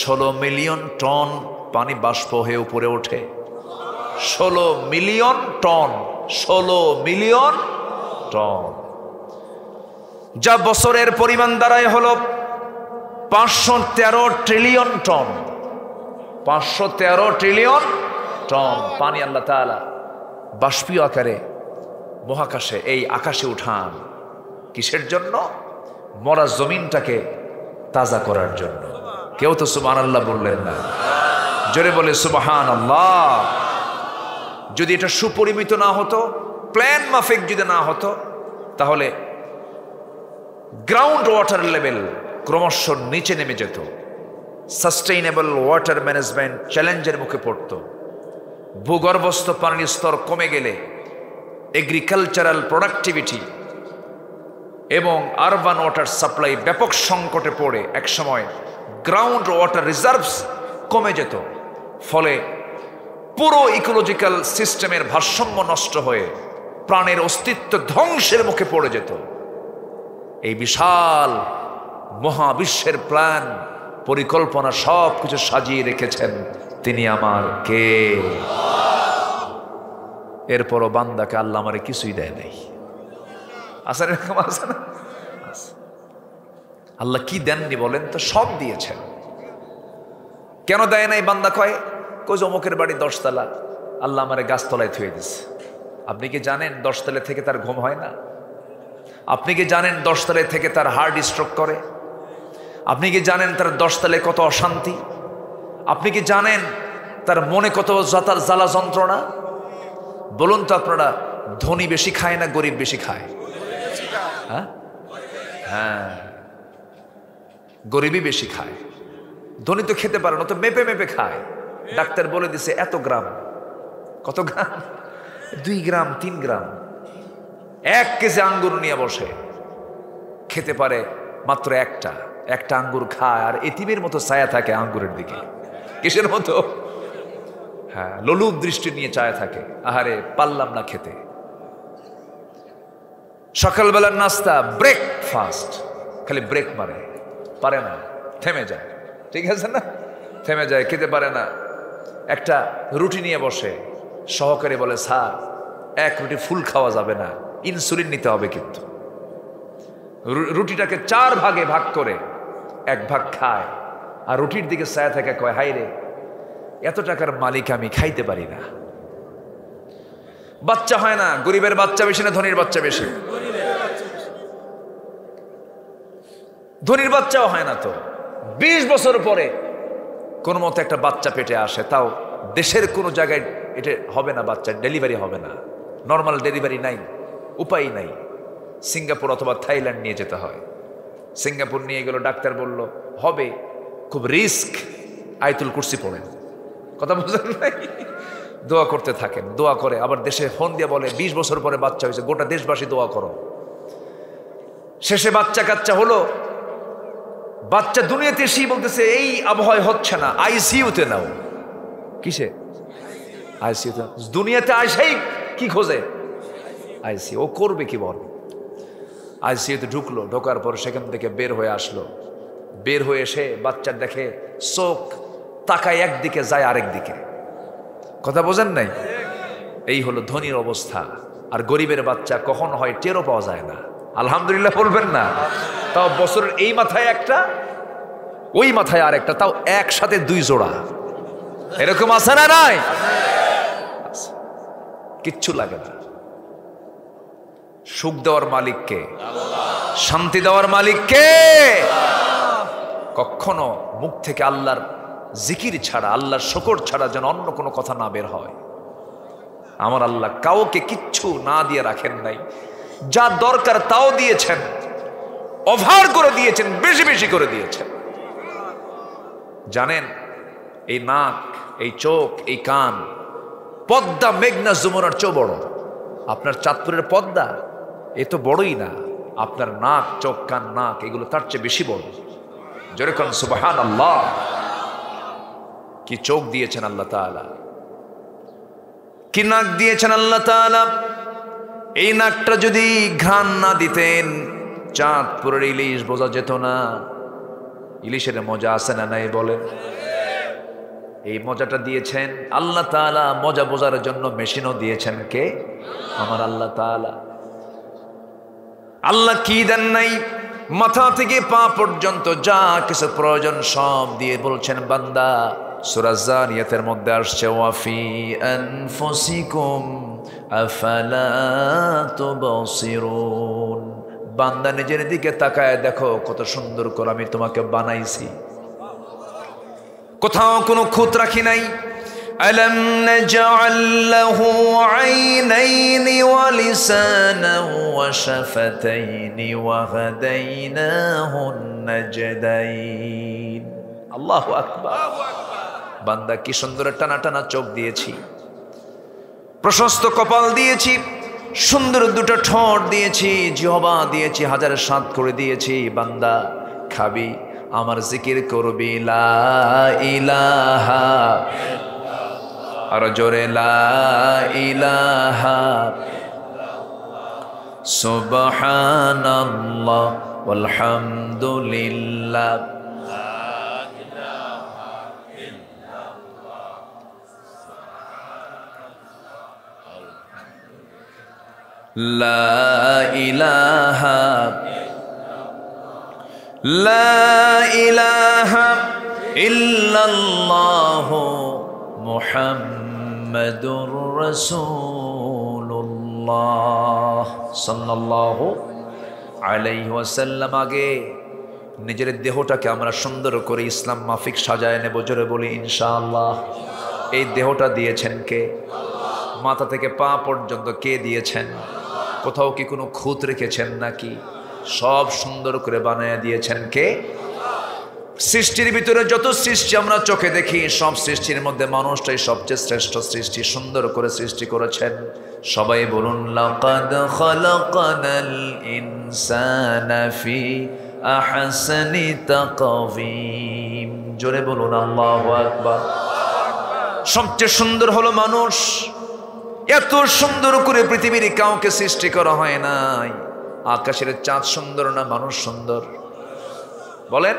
16 মিলিয়ন টন পানি বাষ্প হয়ে উপরে ওঠে। 16 মিলিয়ন টন, 16 মিলিয়ন টন, যা বছরের পরিমাণ দাঁড়ায় হলো 513 ট্রিলিয়ন টন। 513 ট্রিলিয়ন টন পানি আল্লাহ তাআলা বাষ্পীয় আকারে মহাকাশে, এই আকাশে উঠান। কিসের জন্য? মরা জমিনটাকে তাজা করার জন্য। কেউ তো সুবহানাল্লাহ বললেন না। জোরে বলে সুবহানাল্লাহ। যদি এটা সুপরিমিত না হতো, প্ল্যান মাফিক যদি না হতো, তাহলে গ্রাউন্ড ওয়াটার লেভেল ক্রমশ নিচে নেমে যেত। সাস্টেইনেবল ওয়াটার ম্যানেজমেন্ট চ্যালেঞ্জের মুখে পড়ত। ভূগর্ভস্থ পানির স্তর কমে গেলে এগ্রিকালচারাল প্রোডাক্টিভিটি এবং আরবান ওয়াটার সাপ্লাই ব্যাপক সংকটে পড়ে একসময় গ্রাউন্ড ওয়াটার রিজার্ভস কমে যেত। ফলে পুরো ইকোলজিক্যাল সিস্টেমের ভারসাম্য নষ্ট হয়ে প্রাণের অস্তিত্ব ধ্বংসের মুখে পড়ে যেত। এই বিশাল মহাবিশ্বের প্ল্যান পরিকল্পনা সব কিছু সাজিয়ে রেখেছেন তিনি আমার কে। এরপরও বান্দাকে আল্লাহ আমারে কিছুই দেয় নাই। আছে এরকম? আছে না? আল্লাহ কি দেননি বলেন তো? সব দিয়েছেন। কেন দেয় নাই? বান্দা কয় অমুকের বাড়ি 10 তলা, আল্লাহ আমারে গাছতলায় থুয়ে দিচ্ছে। আপনি কি জানেন 10 তলা থেকে তার ঘুম হয় না? আপনি কি জানেন 10 তলা থেকে তার হার্ট স্ট্রোক করে? আপনি কি জানেন তার 10 তলায় কত অশান্তি? আপনি কি জানেন তার মনে কত জ্বালা যন্ত্রণা। বলুন তো আপনারা, ধনী বেশি খায় না গরিব বেশি খায়? হ্যাঁ হ্যাঁ, গরিবই বেশি খায়। ধনী তো খেতে পারে না, তো মেপে মেপে খায়। ডাক্তার বলে দিছে এত গ্রাম। কত গ্রাম? 2 গ্রাম 3 গ্রাম। 1 কেজি আঙ্গুর নিয়ে বসে, খেতে পারে মাত্র একটা আঙ্গুর খায়, আর এতিমের মতো ছায়া থাকে আঙ্গুরের দিকে। কিসের মতো? হ্যাঁ, লোলুপ দৃষ্টি নিয়ে চায়া থাকে, আহারে পারলাম না খেতে। সকালবেলার নাস্তা ব্রেকফাস্ট, খালি ব্রেক মারে, পারে না, থেমে যায়। ঠিক আছে না? থেমে যায়, খেতে পারে না। একটা রুটি নিয়ে বসে, সহকারী বলে স্যার 1 রুটি ফুল খাওয়া যাবে না, ইনসুলিন নিতে হবে। কিন্তু রুটিটাকে 4 ভাগে ভাগ করে 1 ভাগ খায়, আর রুটির দিকে ছায়া থাকে, কয় হাই রে, এত টাকার মালিক আমি, খাইতে পারি না। বাচ্চা হয় না, গরিবের বাচ্চা বেশি না ধনীর বাচ্চা বেশি? ধনীর বাচ্চাও হয় না। তো 20 বছর পরে কোন মতে একটা বাচ্চা পেটে আসে, তাও দেশের কোনো জায়গায় এটা হবে না, বাচ্চা ডেলিভারি হবে না, নর্মাল ডেলিভারি নাই, উপায় নাই। সিঙ্গাপুর অথবা থাইল্যান্ড নিয়ে যেতে হয়। সিঙ্গাপুর নিয়ে গেল, ডাক্তার বলল হবে, খুব রিস্ক, আয়াতুল কুরসি পড়েন। কথা বুঝলেন নাই? দোয়া করতে থাকেন, দোয়া করে আবার দেশে ফোন দিয়ে বলে 20 বছর পরে বাচ্চা হয়েছে, গোটা দেশবাসী দোয়া করো। শেষে বাচ্চা কাচ্চা হলো, বাচ্চা দুনিয়াতে এসেই বলতেছে এই আবহাওয়া হচ্ছে না, আইসিইউতে নাও। কিসে? আইসিইউতে। দুনিয়াতে আইসাই কি খোঁজে? আইসি। ও করবে কি বল? আইসিইউতে ঢুকলো, ঢোকার পর সেখান থেকে বের হয়ে আসলো। বের হয়ে এসে বাচ্চার দেখে চোখ তাকায় একদিকে, যায় আরেক দিকে। কথা বোঝেন নাই? এই হলো ধনীর অবস্থা। আর গরিবের বাচ্চা কখন হয় টেরও পাওয়া যায় না। আলহামদুলিল্লাহ বলবেন না? তাও বছরের এই মাথায় একটা, ওই মাথায় আর একটা, তাও একসাথে 2 জোড়া। এরকম আছে না? নাই? কিচ্ছু লাগে না। সুখ দেওয়ার মালিককে, শান্তি দেওয়ার মালিককে। কখনো মুখ থেকে আল্লাহর জিকির ছাড়া, আল্লাহর শুকর ছাড়া যেন অন্য কোনো কথা না বের হয়। আমার আল্লাহ কাউকে কিচ্ছু না দিয়ে রাখেন নাই, যা দরকার তাও দিয়েছেন, ওভার করে দিয়েছেন, বেশি বেশি করে দিয়েছেন। জানেন, এই নাক, এই চোখ, এই কান, পদ্মা মেঘনা যমুনার চেয়ে বড়। আপনার চাঁদপুরের পদ্মা এ তো বড়ই না, আপনার নাক, চোখ, কান, নাক এগুলো তার চেয়ে বেশি বড়। যেরকম সুবহানাল্লাহ। কি চোখ দিয়েছেন আল্লাহ তাআলা, কি নাক দিয়েছেন আল্লাহ তাআলা। এই নাকটা যদি ঘ্রাণ না দিতেন, চাঁদপুরের ইলিশ বোঝা যেত না। ইলিশের মজা আছে না নাই বলেন? এই মজাটা দিয়েছেন আল্লাহ তাআলা। মজা বোঝার জন্য মেশিনও দিয়েছেন কে? আমার আল্লাহ তাআলা। আল্লাহ কি দেন নাই? মাথা থেকে পা পর্যন্ত যা কিছু প্রয়োজন সব দিয়ে বলছেন বান্দা। সূরা জারিয়াতের মধ্যে আসছে, ওয়াফি আনফুসিকুম আফালা তুবসিরুন। বান্দা নিজের দিকে তাকায় দেখো কত সুন্দর করে আমি তোমাকে বানাইছি, কোথাও কোনো খুঁত রাখি নাই। আলাম নাজআল লাহু আইনাইনি ওয়া লিসানান ওয়া শাফাতাইনি ওয়া হাদাইনাহু নাজদাইন। আল্লাহু আকবার। বান্দা কি সুন্দর টানা টানা চোখ দিয়েছি, প্রশস্ত কপাল দিয়েছি, সুন্দর 2টা ঠোঁট দিয়েছি, জিহ্বা দিয়েছি, 1000 স্বাদ করে দিয়েছি। বান্দা খাবি, আমার জিকির করবি, লা ইলাহা, আর জোরে লা ইলাহা, সুবহানাল্লাহ ওয়ালহামদুলিল্লাহ, লা ইলাহা, লা ইলাহা ইল্লাল্লাহু মুহাম্মাদুর রাসূলুল্লাহ সাল্লাল্লাহু আলাইহি ওয়াসাল্লাম। আগে নিজের দেহটাকে আমরা সুন্দর করে ইসলাম মাফিক সাজায় নেব। জোরে বলি ইনশাআল্লাহ। এই দেহটা দিয়েছেন কে? মাথা থেকে পা পর্যন্ত কে দিয়েছেন? কোথাও কি কোনো খুঁত রেখেছেন নাকি? সব সুন্দর করে বানায় দিয়েছেন কে? সৃষ্টির ভিতরে যত সৃষ্টি আমরা চোখে দেখি, সব সৃষ্টির মধ্যে মানুষটাই সবচেয়ে শ্রেষ্ঠ সৃষ্টি, সুন্দর করে সৃষ্টি করেছেন। সবাই বলুন লাকাদ খালাকানাল ইনসানা ফি আহসানি তাকওয়িম। জোরে বলুন আল্লাহু আকবার। সবচেয়ে সুন্দর হলো মানুষ। এত সুন্দর করে পৃথিবীর কাউকে সৃষ্টি করা হয় নাই। আকাশের চাঁদ সুন্দর না মানুষ সুন্দর? বলেন।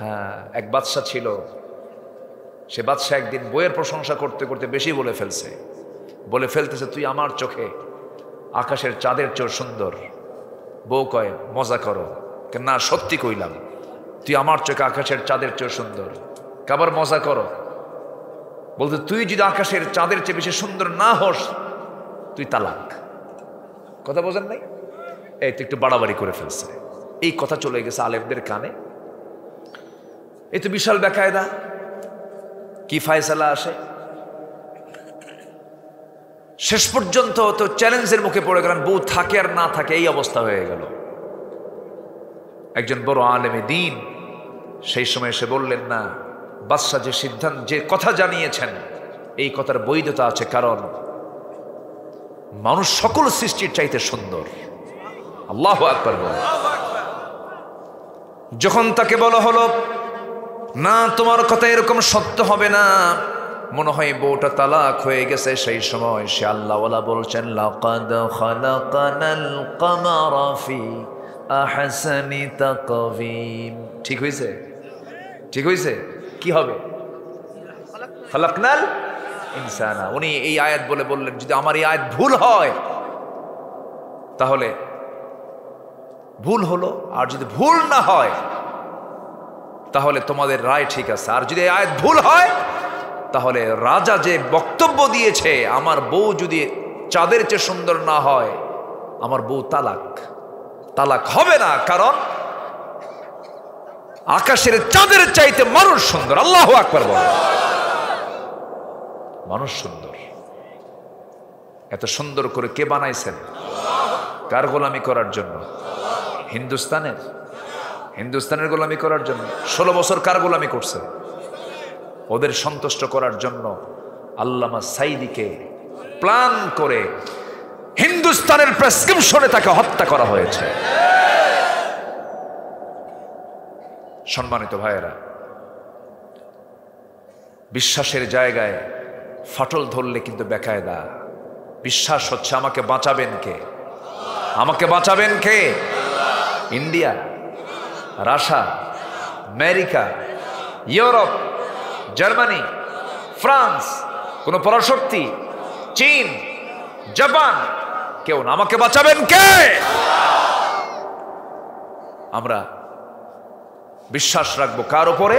হ্যাঁ, এক বাদশা ছিল। সে বাদশা একদিন বইয়ের প্রশংসা করতে করতে বেশি বলে ফেলতেছে তুই আমার চোখে আকাশের চাঁদের চেয়ে সুন্দর। বউ কয় মজা করো। না, সত্যি কইলাম, তুই আমার চোখে আকাশের চাঁদের চেয়ে সুন্দর। কাবার মজা করো। বলতে তুই যদি আকাশের চাঁদের চেয়ে বেশি সুন্দর না হস, তুই তালাক। কথা বোঝেন নাই? এই তো একটু বাড়াবাড়ি করে ফেলছে। এই কথা চলে গেছে আলেমদের কানে। এই তো বিশাল বেকায়দা। কি ফায়সালা আসে? শেষ পর্যন্ত তো চ্যালেঞ্জের মুখে পড়ে গেলেন, বউ থাকে আর না থাকে এই অবস্থা হয়ে গেল। একজন বড় আলেমে দ্বীন সেই সময় এসে বললেন, না, বাদশা যে সিদ্ধান্ত, যে কথা জানিয়েছেন এই কথার বৈধতা আছে, কারণ মানুষ সকল সৃষ্টির চাইতে সুন্দর। আল্লাহু আকবার বলেন। যখন তাকে বলা হলো না, তোমার কথা এরকম সত্য হবে না, মনে হয় বউটা তালাক হয়ে গেছে, সেই সময় সে আল্লাহওয়ালা বলছেন লাকাদ খালাকানাল কামারা ফি আহসানি তাকওয়িম। ঠিক হয়েছে? ঠিক হয়েছে? কি হবে? খালাকনাল ইনসানা। উনি এই আয়াত বলে বললেন, যদি আমার এই আয়াত ভুল হয় তাহলে ভুল হলো, আর যদি ভুল না হয় তাহলে তোমাদের রায় ঠিক আছে, আর যদি এই আয়াত ভুল হয় তাহলে রাজা যে বক্তব্য দিয়েছে আমার বউ যদি চাঁদের চেয়ে সুন্দর না হয়, আমার বউ তালাক হবে না, কারণ আকাশের চাঁদের চাইতে মানুষ সুন্দর। আল্লাহু আকবার বলেন। মানুষ সুন্দর। এত সুন্দর করে কে বানাইছেন? কার গোলামি করার জন্য? হিন্দুস্তানের গোলামি করার জন্য। 16 বছর কার গোলামি করছে? ওদের সন্তুষ্ট করার জন্য আল্লামা সাইদিকে প্ল্যান করে হিন্দুস্তানের প্রেসক্রিপশনে তাকে হত্যা করা হয়েছে। সম্মানিত ভাইয়েরা, বিশ্বাসের জায়গায় ফাটল ধরলে কিন্তু বেকায়দা। বিশ্বাস হচ্ছে আমাকে বাঁচাবেন কে? আমাকে বাঁচাবেন কে? India, Russia, America, Europe, Germany, France, কোন পরাশক্তি, চীন, জাপান, কেউ না। আমাকে বাঁচাবেন কে? আমরা বিশ্বাস রাখবো কার উপরে?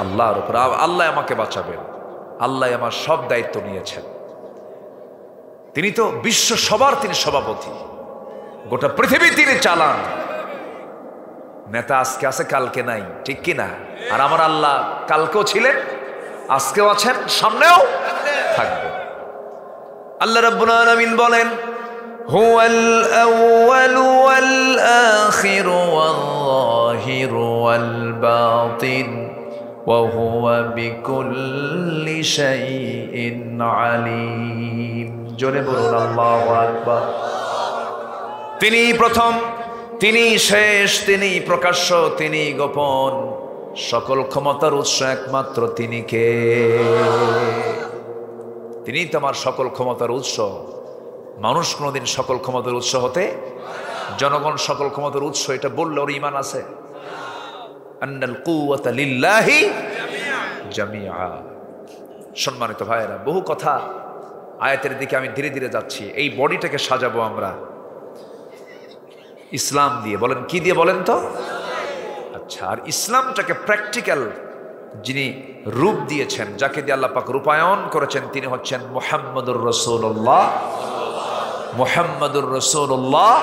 আল্লাহর উপরে। আল্লাহ আমাকে বাঁচাবেন। আল্লাহ আমার সব দায়িত্ব নিয়েছেন। তিনি তো বিশ্ব সবার তিনি সভাপতি, গোটা পৃথিবী তিনি চালান। নেতা আজকে আছে, কালকে নাই, ঠিক কিনা? আর আমার আল্লাহ কালকেও ছিলেন, আজকেও আছেন, সামনেও থাকবে। আল্লাহ রাব্বুল আলামিন বলেন হুয়াল আউয়ালু ওয়াল আখিরু ওয়াল যাহিরু ওয়াল বাতিন ওয়া হুয়া বিকুল্লি শাইইন আলীম। জোরে বলুন আল্লাহু আকবার। তিনি প্রথম, তিনি শেষ, তিনি প্রকাশ্য, তিনি গোপন। সকল ক্ষমতার উৎস একমাত্র তিনি কে? তিনি তোমার সকল ক্ষমতার উৎস। মানুষ কোনোদিন সকল ক্ষমতার উৎস হতে, জনগণ সকল ক্ষমতার উৎস এটা বললে ওর ঈমান আছে? আন্নাল কুওয়াতা লিল্লাহি জামিআ। সম্মানিত ভাইয়েরা, বহু কথা আয়াতের দিকে আমি ধীরে ধীরে যাচ্ছি। এই বডিটাকে সাজাবো আমরা ইসলাম দিয়ে। বলেন কি দিয়ে? বলেন তো। আচ্ছা, আর ইসলামটাকে প্র্যাকটিক্যাল যিনি রূপ দিয়েছেন, যাকে দিয়ে আল্লাহ পাক রূপায়ণ করেছেন, তিনি হচ্ছেন মুহাম্মদুর রাসূলুল্লাহ। মুহাম্মদুর রাসূলুল্লাহ।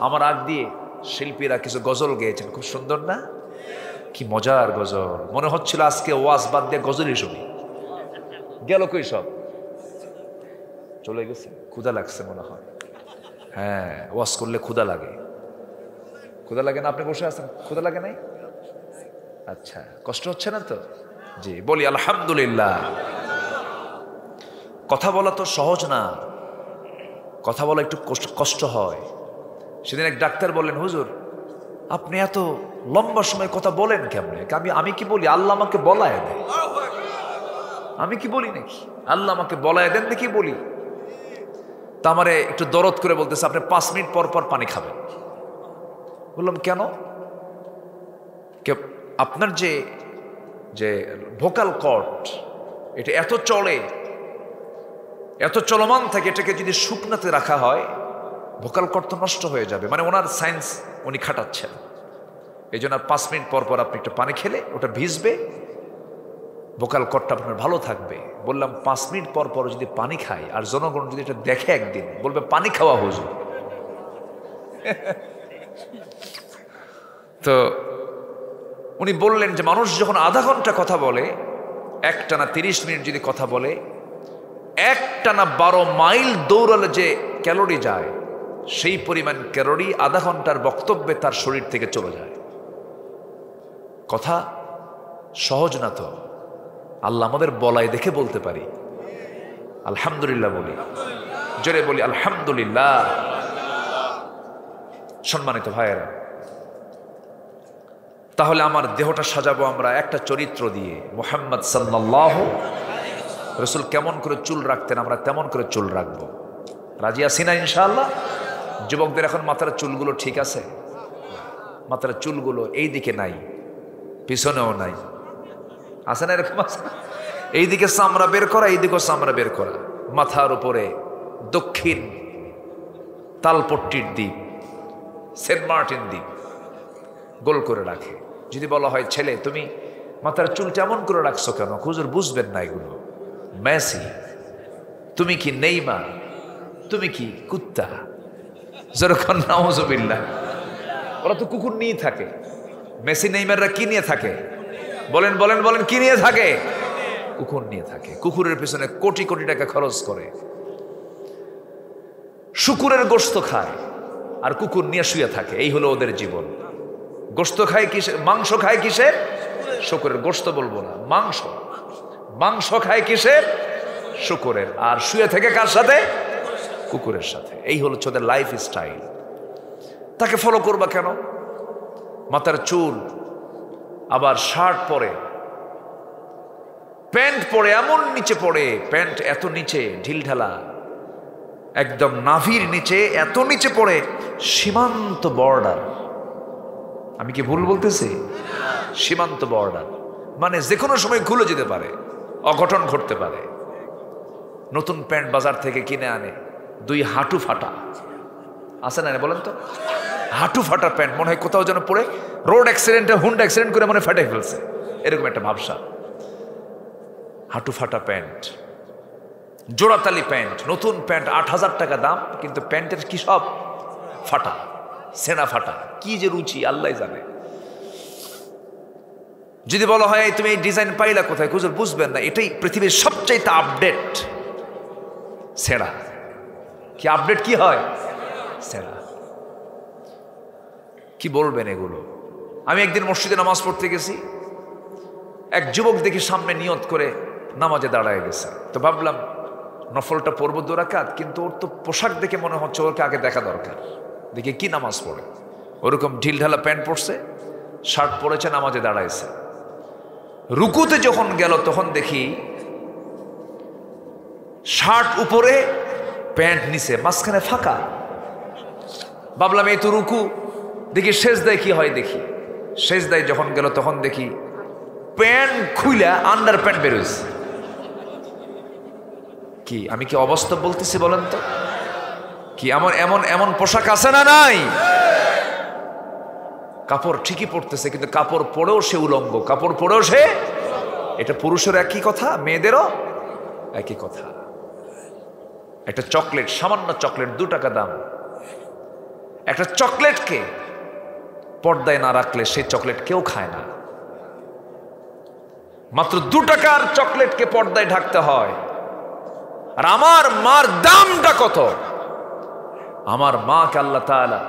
আমার আগ দিয়ে শিল্পীরা কিছু গজল গেয়েছেন, খুব সুন্দর না? কি মজার গজল, মনে হচ্ছিল আজকে ওয়াজ বাদ দিয়ে গজলই শুনি। গেল কই সব? চলে গেছে। ক্ষুধা লাগছে মনে হয়। হ্যাঁ, ওয়াজ করলে ক্ষুধা লাগে। ক্ষুধা লাগে না? আপনি বসে আছেন, ক্ষুধা লাগে নাই? আচ্ছা, কষ্ট হচ্ছে না তো? জি, বলি আলহামদুলিল্লাহ। কথা বলা তো সহজ না, কথা বলা একটু কষ্ট হয়। সেদিন এক ডাক্তার বললেন, হুজুর আপনি এত লম্বা সময় কথা বলেন কেমনে? আমি কি বলি? আল্লাহ আমাকে বলায় দেয়। আমি কি বলি নাকি? আল্লাহ আমাকে বলায় দেন দেখি বলি। তা আমারে একটু দরদ করে বলতেছে, আপনি 5 মিনিট পর পর পানি খাবেন। বললাম কেন? আপনার যে ভোকাল কর্ড, এটা এত চলে, এত চলমান থাকে, এটাকে যদি শুকনাতে রাখা হয় ভোকাল কর্ড তো নষ্ট হয়ে যাবে। মানে ওনার সায়েন্স উনি খাটাচ্ছেন। এই জন্য 5 মিনিট পর পর আপনি একটু পানি খেলে ওটা ভিজবে, ভোকাল কর্ডটা আপনার ভালো থাকবে। বললাম 5 মিনিট পর পর যদি পানি খাই, আর জনগণ যদি এটা দেখে একদিন, বলবে পানি খাওয়া হুজুর। তো উনি বললেন যে মানুষ যখন আধা ঘন্টা কথা বলে, একটানা 30 মিনিট যদি কথা বলে, একটানা 12 মাইল দৌড়ালে যে ক্যালোরি যায়, সেই পরিমাণ ক্যালোরি আধা ঘন্টার বক্তব্যে তার শরীর থেকে চলে যায়। কথা সহজ না তো। আল্লাহ আমাদের বলাই দেখে বলতে পারি আলহামদুলিল্লাহ। বলি জোরে বলি আলহামদুলিল্লাহ। সম্মানিত ভাইয়েরা, তাহলে আমার দেহটা সাজাবো আমরা একটা চরিত্র দিয়ে। মুহাম্মদ সাল্লাল্লাহু রাসূল কেমন করে চুল রাখতেন, আমরা তেমন করে চুল রাখবো। রাজি আছি না ইনশাআল্লাহ? যুবকদের এখন মাথার চুলগুলো ঠিক আছে? মাথার চুলগুলো এই দিকে নাই, পিছনেও নাই, আছে না? এরকম আছে। এইদিকে চামড়া বের করা, এইদিকেও চামড়া বের করা। মাথার উপরে দক্ষিণ তালপট্টির দ্বীপ, সেন্ট মার্টিন দ্বীপ গোল করে রাখে। যদি বলা হয় ছেলে তুমি মাথার চুলটা এমন করে রাখছো কেন? হুজুর বুঝবেন না এগুলো। মেসি, তুমি কি নেইমার, তুমি কি কুত্তা? যেরকম নাউজুবিল্লাহ, ওরা তো কুকুর নিয়ে থাকে। মেসি নেইমাররা কি নিয়ে থাকে? বলেন বলেন বলেন, কি নিয়ে থাকে? কুকুর নিয়ে থাকে। কুকুরের পিছনে কোটি কোটি টাকা খরচ করে, শুকুরের গোশত খায় আর কুকুর নিয়ে শুয়ে থাকে। এই হলো ওদের জীবন। গোশত খায় কিসের? মাংস খায় কিসের? শুকুরের। গোশত বলবো না, মাংস। মাংস খায় কিসের? শুকুরের। আর শুয়ে থেকে কার সাথে? কুকুরের সাথে। এই হলো ওদের লাইফ স্টাইল। তাকে ফলো করবা কেন? মাথার চুল, আবার শার্ট পরে, প্যান্ট পরে এমন নিচে পড়ে, প্যান্ট এত নিচে ঢিলঢালা, একদম নাভির নিচে এত নিচে পড়ে, সীমান্ত বর্ডার। আমি কি ভুল বলতেছি? সীমান্ত বর্ডার মানে যে কোনো সময় খুলে যেতে পারে, অঘটন ঘটতে পারে। নতুন প্যান্ট বাজার থেকে কিনে আনে, 2 হাঁটু ফাটা, আছে না? বলেন তো, হাঁটু ফাটা প্যান্ট, মনে হয় কোথাও যেন পড়ে রোড অ্যাক্সিডেন্টে, হুন্ডা অ্যাক্সিডেন্ট করে মনে ফাটাই ফেলছে, এরকম একটা ভাবসা। হাঁটু ফাটা প্যান্ট, জোড়াতালি প্যান্ট, নতুন প্যান্ট 8,000 টাকা দাম, কিন্তু প্যান্টের কি সব ফাটা, সেনা ফাটা। কি যে রুচি আল্লাহ জানে। যদি বলা হয় তুমি এই ডিজাইন পাইলা কোথায়? হুজুর বুঝবেন না, এটাই পৃথিবীর সবচাইতে আপডেট সেরা। কি আপডেট? কি হয়? সেরা। কি বলবেন এগুলো? আমি একদিন মসজিদে নামাজ পড়তে গেছি, এক যুবক দেখি সামনে নিয়ত করে নামাজে দাঁড়ায় গেছে। তো ভাবলাম নফলটা পড়বো 2 রাকাত, কিন্তু ওর তো পোশাক দেখে মনে হচ্ছে ওকে আগে দেখা দরকার, দেখি কি নামাজ পড়ে। ওরকম ঢিলঢালা প্যান্ট পরছে, শার্ট পরেছে, নামাজে দাঁড়াইছে। রুকুতে যখন গেল তখন দেখি শার্ট উপরে, প্যান্ট নিচে, মাঝখানে ফাঁকা। ভাবলাম এই তো রুকু, দেখি সেজদায় কি হয়। দেখি সেজদায় যখন গেল তখন দেখি প্যান্ট খুইলা আন্ডার প্যান্ট বেরোইছে। কি আমি কি অবাস্তব বলতেছি বলেন তো? কি এমন এমন এমন পোশাক আছে না নাই? কাপড় ঠিকই পরতেছে, কিন্তু কাপড় পরেও সে উলঙ্গ, কাপড় পরেও সে। এটা পুরুষের একই কথা, মেয়েদেরও একই কথা। একটা চকলেট, সামান্য চকলেট 2 টাকা দাম, একটা চকলেটকে পর্দায় না রাখলে সেই চকলেট কেউ খায় না। মাত্র 2 টাকার চকলেটকে পর্দায় ঢাকতে হয়। আর আমার মার দামটা কত! আমার মাকে আল্লাহ তাআলা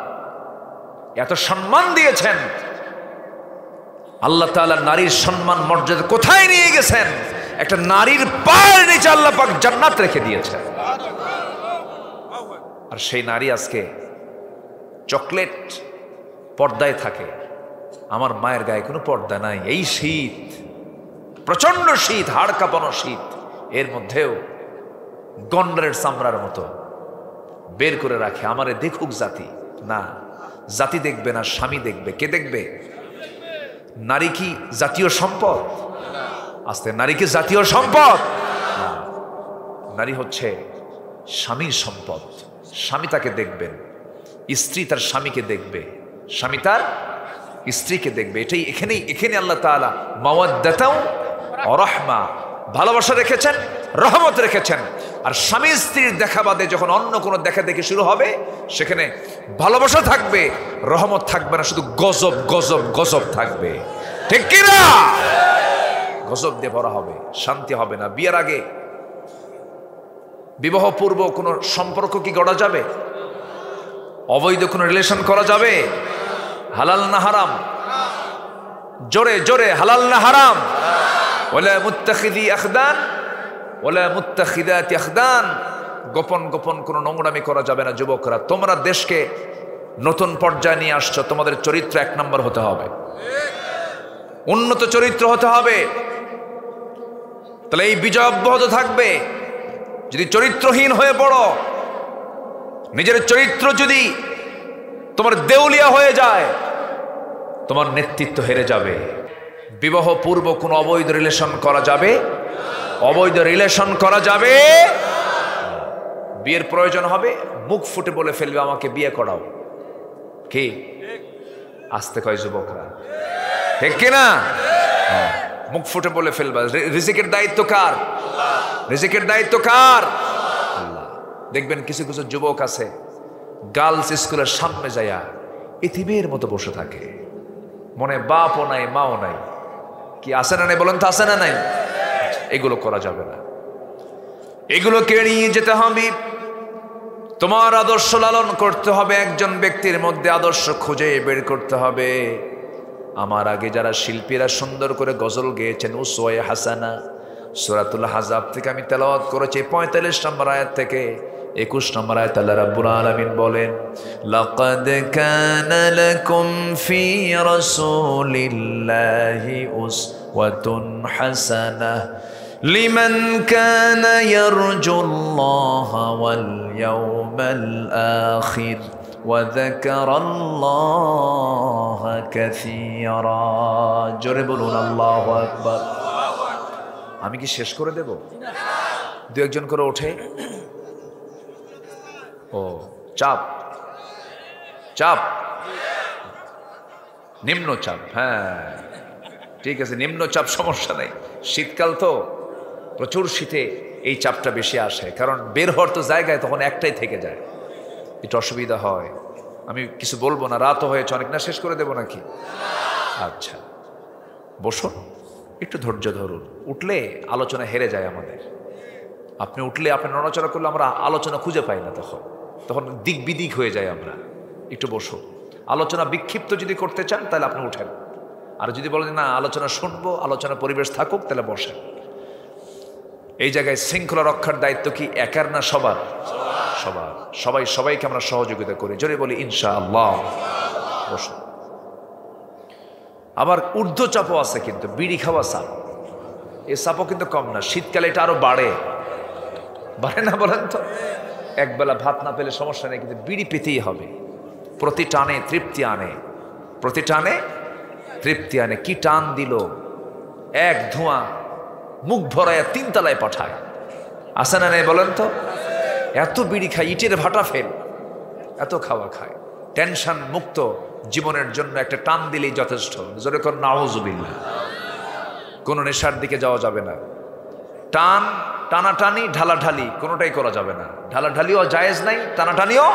এত সম্মান দিয়েছেন। আল্লাহ তাআলা নারীর সম্মান মর্যাদা কোথায় নিয়ে গেছেন? একটা নারীর পায়ের নিচে আল্লাহ পাক জান্নাত রেখে দিয়েছেন। আর সেই নারী আজকে চকলেট পর্দায় থাকে, আমার মায়ের গায়ে কোনো পর্দা নাই। এই শীত, প্রচন্ড শীত, হাড় কাঁপানো শীত, এর মধ্যেও গন্ডারের চামড়ার মতো বের করে রাখে, আমারে দেখুক জাতি। না, জাতি দেখবে না, স্বামী দেখবে। কে দেখবে? নারী কি জাতীয় সম্পদ? আস্তে, নারী কি জাতীয় সম্পদ? নারী হচ্ছে স্বামীর সম্পদ। স্বামী তাকে দেখবেন, স্ত্রী তার স্বামীকে দেখবে, স্বামী তার স্ত্রীকে দেখবে। এখানে আল্লাহ তাআলা মাওয়াদ্দাতাও ওয়া রাহমা, ভালোবাসা রেখেছেন, রহমত রেখেছেন। আর স্বামী স্ত্রীর দেখা বাদে যখন অন্য কোনো দেখা দেখি শুরু হবে, সেখানে ভালোবাসা থাকবে, রহমত থাকবে না, শুধু গজব গজব গজব থাকবে। ঠিক কি না? গজব দিয়ে ভরা হবে, শান্তি হবে না। বিয়ের আগে, বিবাহ পূর্ব কোনো সম্পর্ক কি গড়া যাবে? অবৈধ কোনো রিলেশন করা যাবে? হালাল না হারাম? জোরে জোরে, হালাল না হারাম? ওয়ালা মুত্তাখিদি আখদান ওয়ালা মুত্তাখিদাতি আখদান। গোপন গোপন কোনো নোংরামি করা যাবে না। যুবকরা, তোমরা দেশকে নতুন পর্যায়ে নিয়ে আসছো, তোমাদের চরিত্র 1 নম্বর হতে হবে, উন্নত চরিত্র হতে হবে। তাহলে এই বিজয় অব্যাহত থাকবে। যদি চরিত্রহীন হয়ে পড়ো, নিজের চরিত্র যদি তোমার দেউলিয়া হয়ে যায়, তোমার নেতৃত্ব হেরে যাবে। বিবাহ পূর্ব কোনো অবৈধ রিলেশন করা যাবে? অবৈধ রিলেশন করা যাবে। বিয়ের প্রয়োজন হবে, মুখ ফুটে বলে ফেলবে, আমাকে বিয়ে করাও। কি আসতে কয় যুবকরা? ঠিক কিনা? মুখ ফুটে বলে ফেলবা। রিজিকের দায়িত্ব কার? রিজিকের দায়িত্ব কার? আল্লাহ। দেখবেন কিছু কিছু যুবক আছে, গার্লস স্কুলের সামনে যায়া ইতিমের মতো বসে থাকে, মনে বাপও নাই মাও নাই। কি আছে না নাই বলেন তো? আছে না নাই? এগুলো করা যাবে না, এগুলো কেড়ে নিয়ে যেতে হবে। তোমার আদর্শ লালন করতে হবে, একজন ব্যক্তির মধ্যে আদর্শ খুঁজে বের করতে হবে। আমার আগে যারা শিল্পীরা সুন্দর করে গজল গেয়েছেন, উসওয়ায়ে হাসানা, সূরাতুল আহজাব থেকে আমি তেলাওয়াত করেছি 45 নম্বর আয়াত থেকে 21 নম্বর আয়াত। আল্লাহ রাব্বুল আলামিন বলেন, লাকাদ কানা লাকুম ফি রাসূলিল্লাহি উসওয়াতুন হাসানাহ লিমান কানা ইয়ারজুল্লাহা ওয়াল ইয়াওমাল আখির ওয়া যাকারাল্লাহা কাসীরা। জোরে বলুন আল্লাহু আকবার। আমি কি শেষ করে দেব? দু একজন করে ওঠে। ও চাপ, চাপ, নিম্ন চাপ। হ্যাঁ ঠিক আছে, নিম্ন চাপ, সমস্যা নেই। শীতকাল তো, প্রচুর শীতে এই চাপটা বেশি আসে, কারণ বের হওয়ার তো জায়গায় তখন একটাই থেকে যায়, একটু অসুবিধা হয়। আমি কিছু বলবো না, রাতও হয়েছে অনেক। না শেষ করে দেব নাকি? আচ্ছা বসুন, একটু ধৈর্য ধরুন। উঠলে আলোচনা হেরে যায় আমাদের। আপনি উঠলে, আপনি নড়াচড়া করলে আমরা আলোচনা খুঁজে পাই না, তখন দিক বিদিক হয়ে যায় আমরা। একটু বসুন। আলোচনা বিক্ষিপ্ত যদি করতে চান তাহলে আপনি উঠেন, আর যদি বলেন না আলোচনা শুনবো, আলোচনা পরিবেশ থাকুক, তাহলে বসেন। এই জায়গায় শৃঙ্খলা রক্ষার দায়িত্ব কি একার না সবার? সবার। সবাইকে আমরা সহযোগিতা করি। জোরে বলি ইনশাআল্লাহ। বসুন। আবার ঊর্ধ্ব চাপও আছে, কিন্তু বিড়ি খাওয়া চাপ, এই চাপও কিন্তু কম না। শীতকালে এটা আরো বাড়ে না বলেন তো? একবেলা ভাত না পেলে সমস্যা নেই, কিন্তু বিড়ি পেতেই হবে। প্রতি টানে তৃপ্তি আনে, প্রতি টানে তৃপ্তি আনে। কি টান দিল! এক ধোঁয়া মুখ ভরায় 3 তলায় পাঠায়। আসে না নেই বলেন তো? এত বিড়ি খায়, ইটের ভাটা ফেল, এত খাওয়া খায়। টেনশন মুক্ত জীবনের জন্য একটা টান দিলেই যথেষ্ট। জোরে কর নাউজুবিল্লাহ। কোনো নেশার দিকে যাওয়া যাবে না। টানাটানি ঢালাঢালি কোনোটাই করা যাবে না। ঢালাঢালিও জায়েজ নাই, টানাটানিও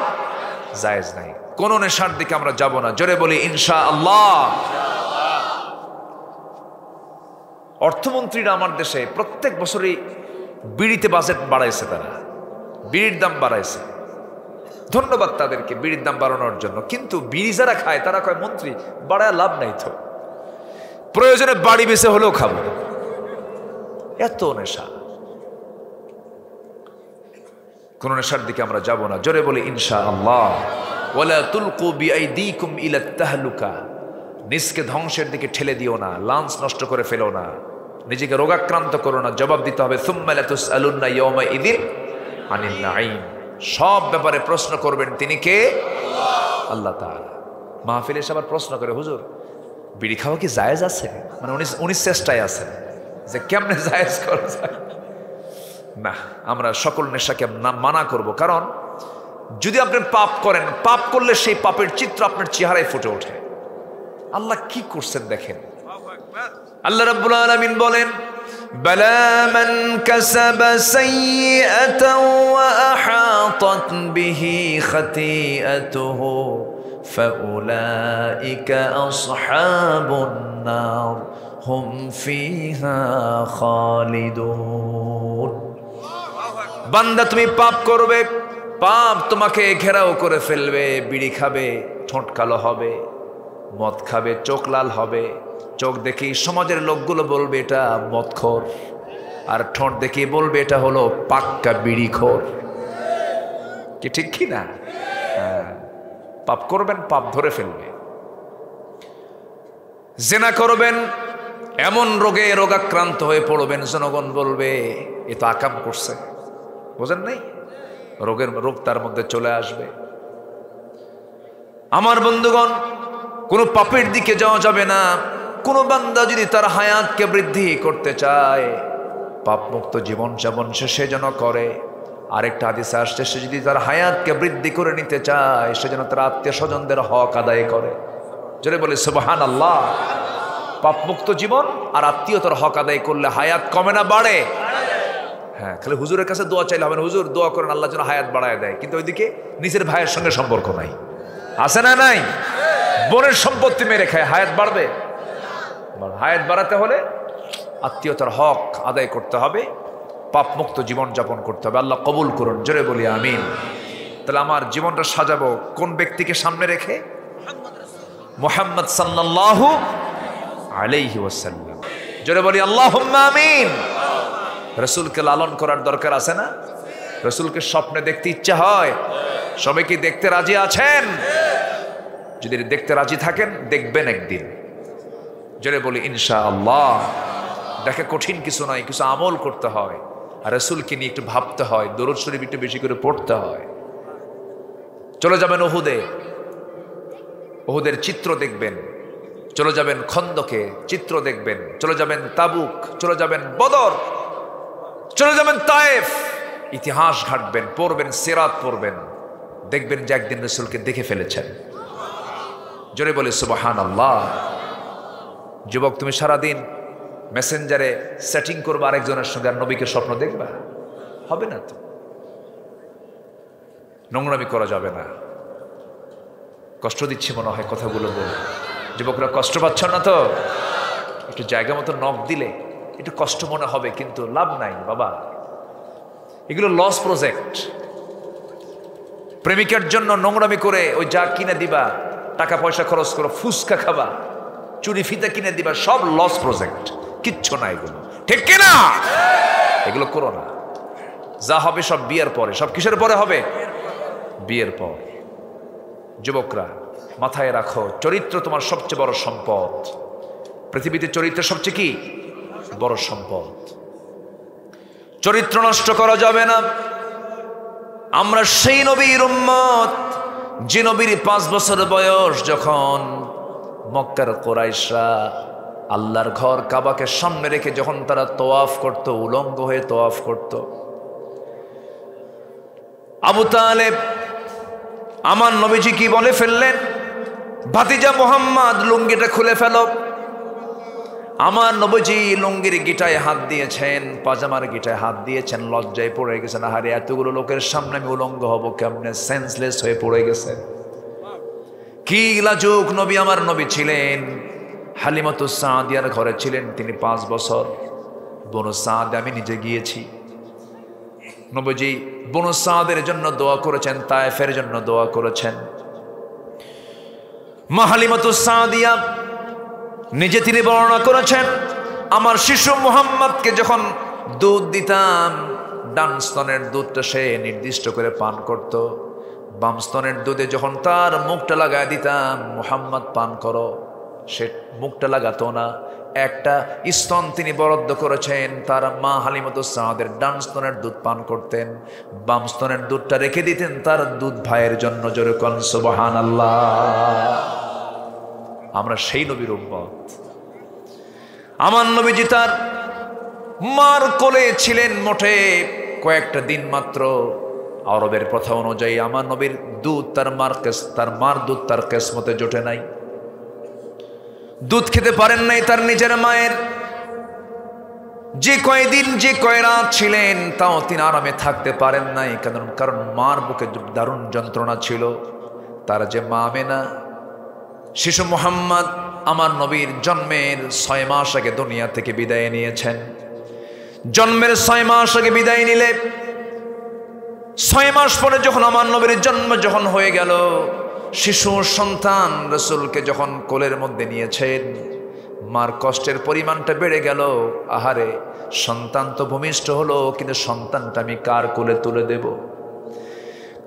জায়েজ নাই। কোনো নেশার দিকে আমরা যাব না। জোরে বলি ইনশাআল্লাহ। অর্থমন্ত্রীরা আমার দেশে প্রত্যেক বছরই বিড়িতে বাজেট বাড়াইছে, তারা বিড়ির দাম বাড়াইছে, ধন্যবাদ তাদেরকে বিড়ির দাম বাড়ানোর জন্য। কিন্তু বিড়ি যারা খায় তারা কয় মন্ত্রী বাড়ায় লাভ নাই তো, প্রয়োজনে বাড়ি বেঁচে হলেও খাবো। এত নেশা, কোন নেশার দিকে আমরা যাব না। জোরে বলি ইনশাআল্লাহ। ওয়ালা তুলকু বিআইদিকুম ইলা তাহলুকা, নিজকে ধ্বংসের দিকে ঠেলে দিও না, লাঞ্চ নষ্ট করে ফেলো না, নিজেকে রোগাক্রান্ত করো না। জবাব দিতে হবে সুম্মা লাতুসআলুন্না ইয়াওমাইযিন আনিন নাঈম, সব ব্যাপারে প্রশ্ন করবেন তিনি কে? আল্লাহ তাআলা। মাহফিলে সবার প্রশ্ন করে, হুজুর বিড়ি খাওয়া কি জায়েজ আছে? মানে উনি চেষ্টায় আছেন যে কেমনে জায়েজ করা যায়। না, আমরা সকল নেশাকে মানা করব, কারণ যদি আপনি পাপ করেন, পাপ করলে সেই পাপের চিত্র আপনার চেহারায় ফুটে ওঠে। আল্লাহ কি করছেন দেখেন। আল্লাহ রাব্বুল আলামিন বলেন, বালা মান কাসাবা সাইয়্যাতান ওয়া আহাতাত বিহি খাতিআতুহু ফাউলাইকা আসহাবুন নার হুম ফিহা খালিদুন। বান্দা তুমি পাপ করবে, পাপ তোমাকে ঘেরাও করে ফেলবে, বিড়ি খাবে ঠোঁট কালো হবে, মদ খাবে চোখ লাল হবে, চোখ দেখি সমাজের লোকগুলো বলবে এটা মদখোর, আর ঠোঁট দেখি বলবে এটা হলো পাক্কা বিড়িখোর। কি ঠিক কি না? পাপ করবেন, পাপ ধরে ফেলবে। জিনা করবেন, এমন রোগে রোগাক্রান্ত হয়ে পড়বেন, জনগণ বলবে এ তো আকাম করছে। বোঝেন নাই? রোগ তার মধ্যে চলে আসবে। আমার বন্ধুগণ, কোনো পাপের দিকে যাওয়া যাবে না। কোনো বান্দা যদি তার হায়াতকে বৃদ্ধি করতে চায়, পাপমুক্ত জীবন যাপন সে যেন করে। আরেকটা হাদিসে আসছে, সে যদি তার হায়াতকে বৃদ্ধি করে নিতে চায়, সে যেন তার আত্মীয় স্বজনদের হক আদায় করে। জোরে বলে সুবহানাল্লাহ। পাপমুক্ত জীবন আর আত্মীয়তার হক আদায় করলে হায়াত কমে না বাড়ে? হ্যাঁ, খালি হুজুরের কাছে দোয়া চাইলে হবে না, হুজুর দোয়া করেন আল্লাহ যেন হায়াত বাড়ায় দেয়, কিন্তু ওইদিকে নিজের ভাইয়ের সঙ্গে সম্পর্ক নাই। আছে না নাই? বোনের সম্পত্তি মেরে খায়, হায়াত বাড়বে? হায়াত বাড়াতে হলে আত্মীয়তার হক আদায় করতে হবে, পাপমুক্ত জীবন যাপন করতে হবে। আল্লাহ কবুল করুন, জোরে বলি আমিন। তাহলে আমার জীবনটা সাজাবো কোন ব্যক্তিকে সামনে রেখে? মুহাম্মদ সাল্লাল্লাহু আলাইহি ওয়াসাল্লাম। জোরে বলি আল্লাহুম্মা আমিন। রাসূলকে লালন করার দরকার আছে না? রাসূলকে স্বপ্নে দেখতে ইচ্ছা হয়? সবাই কি দেখতে রাজি আছেন? যদি দেখতে রাজি থাকেন, দেখবেন একদিন। জোরে বলি ইনশাআল্লাহ। দেখে কঠিন কিছু নয়, কিছু আমল করতে হয়, আর রাসূলকে নিয়ে একটু ভাবতে হয়, দরুদ শরীফ একটু বেশি করে পড়তে হয়। চলে যাবেন উহুদে, উহুদের চিত্র দেখবেন। চলে যাবেন খন্দকে, চিত্র দেখবেন। চলে যাবেন তাবুক, চলে যাবেন বদর, চলে যাবেন তায়েফ, ইতিহাস ঘাটবেন, পড়বেন, সিরাত পড়বেন, দেখবেন যে একদিন রাসূলকে দেখে ফেলেছেন। জোরে বলে সুবহানাল্লাহ। যুবক, তুমি সারাদিন মেসেঞ্জারে সেটিং করবে আরেকজনের সঙ্গে, আর নবীকে স্বপ্ন দেখবা? হবে না তো। নোংরামি করা যাবে না। কষ্ট দিচ্ছে মনে হয় কথাগুলো বলে। যুবকরা কষ্ট পাচ্ছ না তো? একটু জায়গা মতো নখ দিলে একটু কষ্ট মনে হবে, কিন্তু লাভ নাই বাবা, এগুলো লস প্রজেক্ট। প্রেমিকার জন্য নোংরামি করে ওই যা কিনে দিবা, টাকা পয়সা খরচ করো, ফুসকা খাবা, চুরি ফিতা কিনে দিবা, সব লস প্রজেক্ট, কিচ্ছু না এগুলো, ঠিক কিনা? এগুলো করো না। যা হবে সব বিয়ের পরে। সব কিসের পরে হবে? বিয়ের পর। যুবকরা মাথায় রাখো, চরিত্র তোমার সবচেয়ে বড় সম্পদ। পৃথিবীতে চরিত্র সবচেয়ে কি বড় সম্পদ। চরিত্র নষ্ট করা যাবে না। আমরা সেই নবীর উম্মত যে নবীর 5 বছর বয়স যখন মক্কার কুরাইশরা আল্লাহর ঘর কাবাকে সামনে রেখে যখন তারা তওয়াফ করত, উলঙ্গ হয়ে তওয়াফ করত, আবু তালেব আমার নবীজি কি বলে ফেললেন, ভাতিজা মুহাম্মদ লুঙ্গিটা খুলে ফেলো। আমার নবীজি লুঙ্গির গিটায় হাত দিয়েছেন, পাজামার গিটায় হাত দিয়েছেন, লজ্জায় পড়ে গেছেন। আহারে, এতগুলো লোকের সামনে আমি উলঙ্গ হব কেমনে? সেন্সলেস হয়ে পড়ে গেছেন। কি লাজুক নবী আমার নবী ছিলেন। হালিমাতুস সাদিয়ার ঘরে ছিলেন তিনি 5 বছর। বনু সাদ আমি নিজে গিয়েছি। নবীজি বনু সাদের জন্য দোয়া করেছেন, তায়েফের জন্য দোয়া করেছেন। মা হালিমাতুস সাদিয়া নিজে তিনি বর্ণনা করেছেন, আমার শিশু মুহাম্মদকে যখন দুধ দিতাম, ডান স্তনের দুধটা সে নির্দিষ্ট করে পান করত। বাম স্তনের দুধে যখন তার মুখটা লাগায় দিতাম, মুহাম্মদ পান করো, সে মুখটা লাগাতো না। একটা স্তন তিনি বরাদ্দ করেছেন, তার মা হালিমাতুস সাদের ডান স্তনের দুধ পান করতেন, বাম স্তনের দুধটা রেখে দিতেন তার দুধ ভাইয়ের জন্য। জোরে কোন সুবহানাল্লাহ। আমরা সেই নবীর উম্মত। আমার নবীজি তার মার কোলে ছিলেন মোটে কয়েকটা দিন মাত্র। আরবের প্রথা অনুযায়ী আমার নবীর দুধ তার মার দুধ তার কিসমতে জোটে নাই, দুধ খেতে পারেন নাই তার নিজের মায়ের। যে কয়দিন যে কয় রাত ছিলেন তাও তিনি আরামে থাকতে পারেন নাই, কারণ মার বুকে দারুণ যন্ত্রণা ছিল। তার যে মা আমেনা, শিশু মুহাম্মদ আমার নবীর জন্মের 6 মাস আগে দুনিয়া থেকে বিদায় নিয়েছেন। জন্মের 6 মাস আগে বিদায় নিলে 6 মাস পরে যখন আমার নবীর জন্ম যখন হয়ে গেল, শিশু সন্তান রাসূলকে যখন কোলের মধ্যে নিয়েছেন, মার কষ্টের পরিমাণটা বেড়ে গেল। আহারে, সন্তান তো ভূমিষ্ঠ হলো, কিন্তু সন্তানটা আমি কার কোলে তুলে দেব?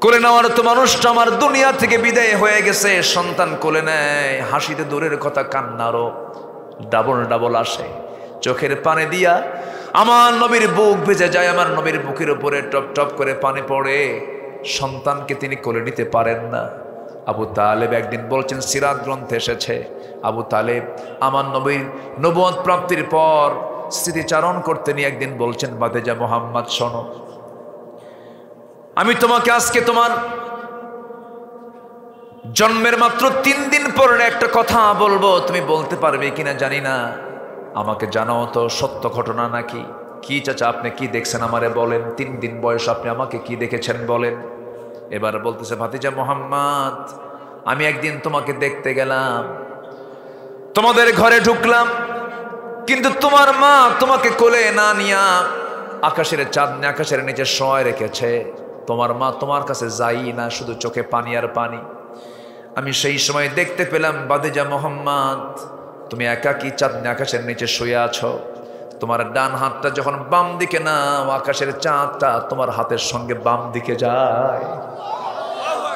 কোলে নেওয়ার তো মানুষটা আমার দুনিয়া থেকে বিদায় হয়ে গেছে। সন্তান কোলে নেয়, হাসিতে দূরের কথা কান্নারও ডাবল ডাবল আসে। চোখের পানি দিয়া আমার নবীর বুক ভেজে যায়, আমার নবীর বুকের উপরে টপ টপ করে পানি পড়ে। সন্তানকে তিনি কোলে নিতে পারেন না। আবু তালেব একদিন বলছেন, সিরাত গ্রন্থে এসেছে, আবু তালেব আমার নবীর নবুয়ত প্রাপ্তির পর স্মৃতিচারণ করতে নিয়ে একদিন বলছেন, বাদেজা মুহাম্মদ শোনো, আমি তোমাকে আজকে তোমার জন্মের মাত্র 3 দিন পরে একটা কথা বলবো, তুমি বলতে পারবে কিনা জানি না, আমাকে জানাও তো সত্য ঘটনা নাকি। কি চাচা, আপনি কি দেখছেন আমারে বলেন, 3 দিন বয়স আপনি আমাকে কি দেখেছেন বলেন। এবার বলতেছে, ভাতিজা মুহাম্মদ, আমি একদিন তোমাকে দেখতে গেলাম, তোমাদের ঘরে ঢুকলাম, কিন্তু তোমার মা তোমাকে কোলে না নিয়া আকাশের চাঁদ আকাশের নিচে শোয় রেখেছে। তোমার মা তোমার কাছে যাই না, শুধু চোখে পানি আর পানি। আমি সেই সময় দেখতে পেলাম, ভাতিজা মুহাম্মদ, তুমি একাকী চাঁদ আকাশের নিচে শুয়ে আছো। তোমার ডান হাতটা যখন বাম দিকে নাও, আকাশের চাঁদটা তোমার হাতের সঙ্গে বাম দিকে যায়।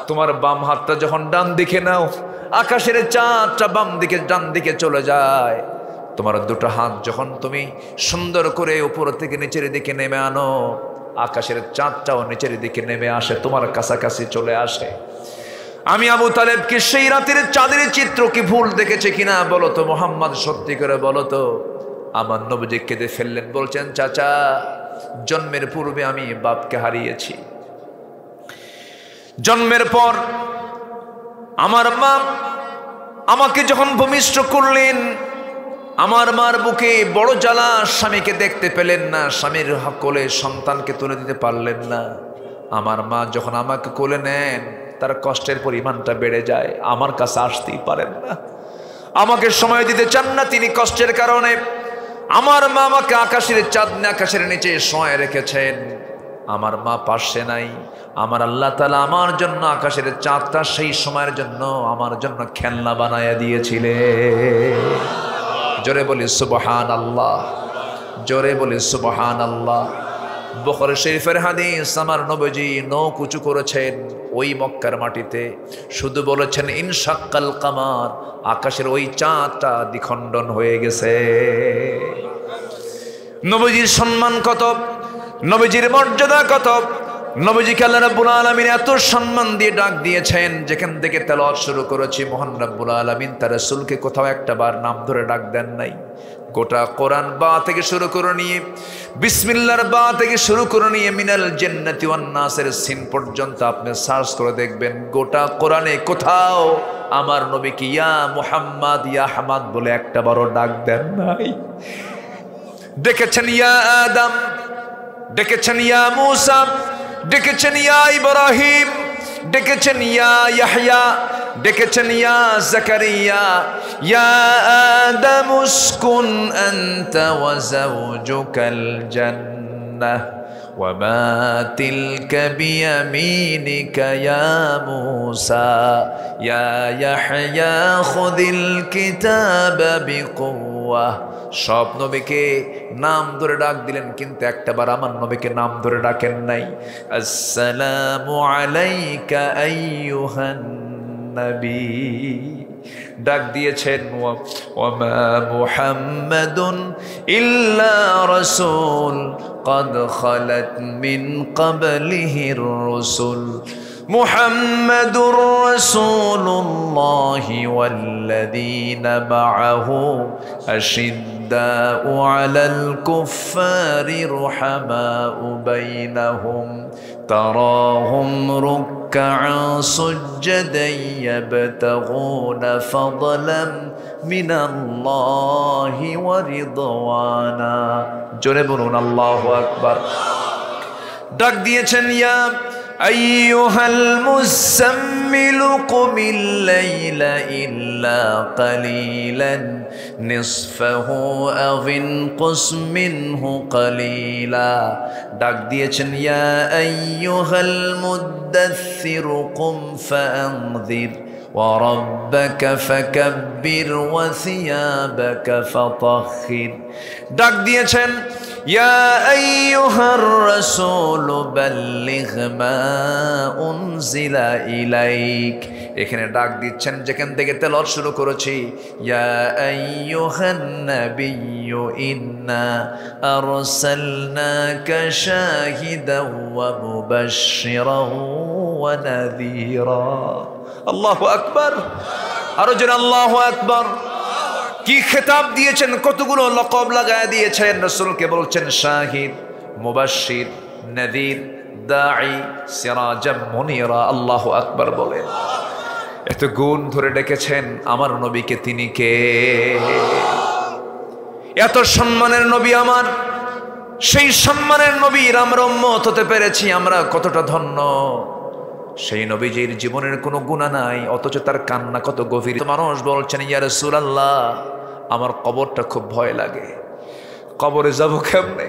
তোমার বাম হাতটা যখন ডান দিকে নাও, আকাশের চাঁদটা বাম দিকে ডান দিকে চলে যায়। তোমার দুটো হাত যখন তুমি সুন্দর করে উপর থেকে নিচের দিকে নেমে আনো, আকাশের চাঁদটাও নিচের দিকে নেমে আসে, তোমার কাছাকাছি চলে আসে। আমি আবু তালেবকে সেই রাতের চাঁদের চিত্র কি ভুল দেখেছে কিনা বলো তো মুহাম্মদ, সত্যি করে বলো তো। আমার নবীজি কেঁদে ফেললেন, বলছেন, চাচা, জন্মের পূর্বে আমি বাপকে হারিয়েছি। জন্মের পর আমার মা আমাকে যখন ভূমিষ্ঠ করলেন, আমার মার বুকে বড় জ্বালা, স্বামীকে দেখতে পেলেন না, স্বামীর কোলে সন্তানকে তুলে দিতে পারলেন না। আমার মা যখন আমাকে কোলে নেন, তার কষ্টের পরিমাণটা বেড়ে যায়, আমার কাছে আসতেই পারেন না, আমাকে সময় দিতে চান না তিনি কষ্টের কারণে। আমার মা আমাকে আকাশের চাঁদ আকাশের নিচে শোয় রেখেছেন, আমার মা পাশে নাই। আমার আল্লাহ তাআলা আমার জন্য আকাশের চাঁদটা সেই সময়ের জন্য আমার জন্য খেলনা বানায়া দিয়েছিলেন। জোরে বলি সুবহানাল্লাহ, জোরে বলি সুবহানাল্লাহ। বুখারী শরীফের হাদিস, আমার নবীজি নখ উঁচু করেছেন ওই মক্কার মাটিতে, শুধু বলেছেন ইনশাক্কাল কামার, আকাশের ওই চাঁদটা দ্বিখণ্ডন হয়ে গেছে। নবীজির সম্মান কত, নবীজির মর্যাদা কত, নবীজিকে আল্লাহ রাব্বুল আলামিন এত সম্মান দিয়ে ডাক দিয়েছেন। যেখান থেকে তেলাওয়াত শুরু করেছি, মহান রাব্বুল আলামিন তার রাসূলকে কোথাও একটা বার নাম ধরে ডাক দেন নাই। গোটা কোরআন বা থেকে শুরু করে নিয়ে, বিসমিল্লাহর বা থেকে শুরু করে নিয়ে, মিনাল জান্নাতি ওয়ান নাসের সিন পর্যন্ত আপনি সার্চ করে দেখবেন, গোটা কোরআনে কোথাও আমার নবীকে ইয়া মুহাম্মদ, ইয়া আহমদ বলে একটা বারও ডাক দেন নাই। ডেকেছেন ইয়া আদম, ডেকেছেন ইয়া মূসা, ডেকেছেন ইয়া ইব্রাহিম, ডেকেছেন ইয়া ইয়াহইয়া, ডেকেছেন ইয়া জাকারিয়া, ইয়া আদম উসকুন আনতা ওয়া যাওজুকাল জান্নাহ ওয়া মা তিলকা বিয়ামিনিকা ইয়া মূসা, ইয়া ইয়াহইয়া খুযিল কিতাবা বিকুওয়া। সব নবীকে নাম ধরে ডাক দিলেন, কিন্তু একটাবার আমার নবীকে নাম ধরে ডাকেন নাই। আসসালামু আলাইকা আইয়ুহান নবী ডাক দিয়েছেন। ওয়ামা মুহাম্মাদুন ইল্লা রাসূল قد خلت من قبله الرسل محمد رسول الله والذين معه أشداء على الكفار رحماء بينهم تراهم ركعا سجدا يبتغون فضلا من الله ورضوانا জোরে বলুন আল্লাহু আকবার। ডাক দিয়েছেন ইয়া আইয়ুহাল মুযাম্মিলু কুমিল লাইলা ইল্লা কালিলান নিসফাহু আও ইনকুস মিনহু কালিলা। ডাক দিয়েছেন ইয়া আইয়ুহাল মুদ্দাথ্থিরু কুম ফাআনযির وربك فكبر وثيابك فطهر। ডাক দিয়েছেন ইয়া আইয়ুহার রাসূল বাল্লিগ মা উনজিলা ইলাইক। এখানে ডাক দিচ্ছেন যেখান থেকে তেলাওয়াত শুরু করেছি, ইয়া আইয়ুহান নাবিয়্যু ইন্না আরসালনাকা শাহিদাও ওয়া মুবাশশিরাও ওয়া নাযীরা। আল্লাহু আকবার, আরো জোরে আল্লাহু আকবার। কি খেতাব দিয়েছেন, কতগুলো লকব লাগায় দিয়েছেন। রাসূলকে বলছেন শাহিদ, মুবাশশির, নাযীর, দাঈ, সিরাজাম মুনীরা। আল্লাহু আকবার বলেন। এত গুণ ধরে ডেকেছেন আমার নবীকে। তিনি কে? এত সম্মানের নবী আমার। সেই সম্মানের নবীর আমরা উম্মত হতে পেরেছি, আমরা কতটা ধন্য। সেই নবীজির জীবনের কোনো গুনাহ নাই, অথচ তার কান্না কত গভীর। মানুষ বলছেন ইয়া রাসূলুল্লাহ আমার কবরটা খুব ভয় লাগে, কবরে যাব কেমনে,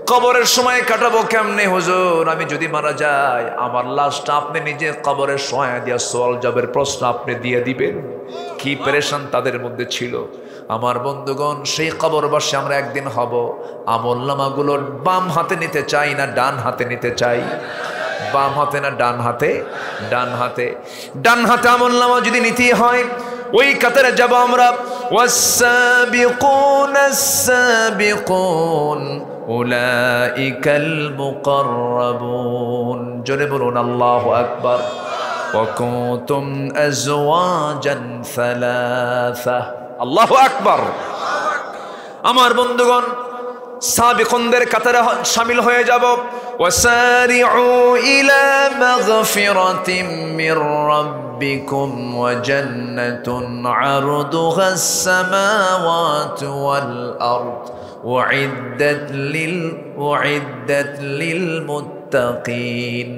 কবরের সময় কাটাবো কেমনে হুজুর? আমি যদি মারা যাই আমার লাশটা আপনি নিজে কবরে শোয়া দিয়া সওয়াল জবের প্রশ্ন আপনি দিয়ে দিবেন। কি পেরেশান তাদের মধ্যে ছিল আমার বন্ধুগণ। সেই কবরবাসী আমরা একদিন হব। আমলনামাগুলোর বাম হাতে নিতে চাই না ডান হাতে নিতে চাই? বাম হাতে না ডান হাতে? ডান হাতে। ডান হাতে আমলনামা যদি নিতে হয় ওই কাতারে যাব আমরা। ওয়াস-সাবিকুনাস সাবিকুন উলাইকাল মুকাররাবুন। জোরে বলুন আল্লাহু আকবার। ওয়া কুনতুম আজওয়াজান সালাসা। আল্লাহু আকবার। আমার বন্ধুগণ সাবিকুনদের কাতারে শামিল হয়ে যাব। وسارعوا إلى مغفرة من ربكم وجنة عرضها السماوات والأرض أعدت للمتقين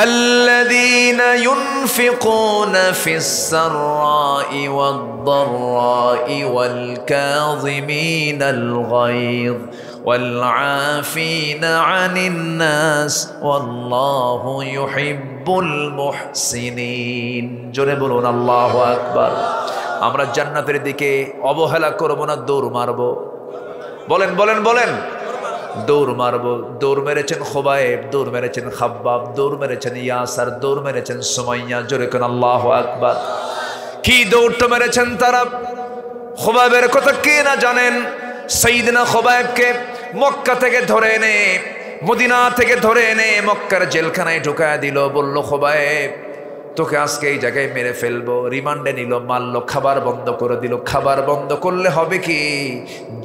الذين ينفقون في السراء والضراء والكاظمين الغيظ والعافين عن الناس والله يحب المحسنين। জোরে বলুন আল্লাহু আকবার। আমরা জান্নাতের দিকে অবহেলা করব না, দৌড় মারব? বলেন বলেন বলেন। দৌড় মারব। দৌড় মেরেছেন খুবাইব, দৌড় মেরেছেন খাব্বাব, দৌড় মেরেছেন ইয়াসার, দৌড় মেরেছেন সুমাইয়া। জোরে কোন আল্লাহু আকবার। কি দৌড়টা মেরেছেন তারা! খুবাইবের কথা কে না জানেন? সাইয়েদনা খুবাইবকে মক্কা থেকে ধরে এনে, মদিনা থেকে ধরে এনে মক্কার জেলখানায় ঢুকায় দিল। বলল খুবাইব তোকে আজকে এই জায়গায় মেরে ফেলবো। রিমান্ডে নিল, মারলো, খাবার বন্ধ করে দিল। খাবার বন্ধ করলে হবে কি?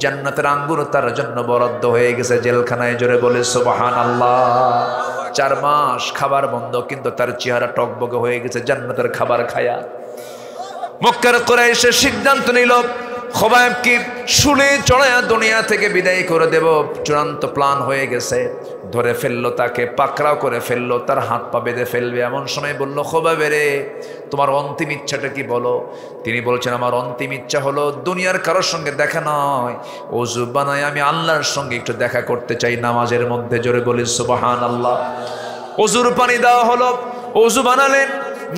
জান্নাতের আঙ্গুর তার জন্য বরাদ্দ হয়ে গেছে জেলখানায়। জোরে বলে সুবহানাল্লাহ। 4 মাস খাবার বন্ধ, কিন্তু তার চেহারা টকবকে হয়ে গেছে জান্নাতের খাবার খায়া। মক্কার কুরাইশ সিদ্ধান্ত নিল খোবাইবকে শুলে চড়ায়া দুনিয়া থেকে বিদায় করে দেব, চূড়ান্ত প্ল্যান হয়ে গেছে। ধরে ফেললো, তাকে পাকড়াও করে ফেললো, তার হাত পা বেঁধে ফেলবে। এমন সময় বলল, খোবাইবে রে, তোমার অন্তিম ইচ্ছাটা কি বলো? তিনি বলছেন, আমার অন্তিম ইচ্ছা হলো দুনিয়ার কারোর সঙ্গে দেখা নয়, ওযু বানায় আমি আল্লাহর সঙ্গে একটু দেখা করতে চাই নামাজের মধ্যে। জোরে বলি সুবহানাল্লাহ। ওযুর পানি দেওয়া হলো, ওযু বানালেন,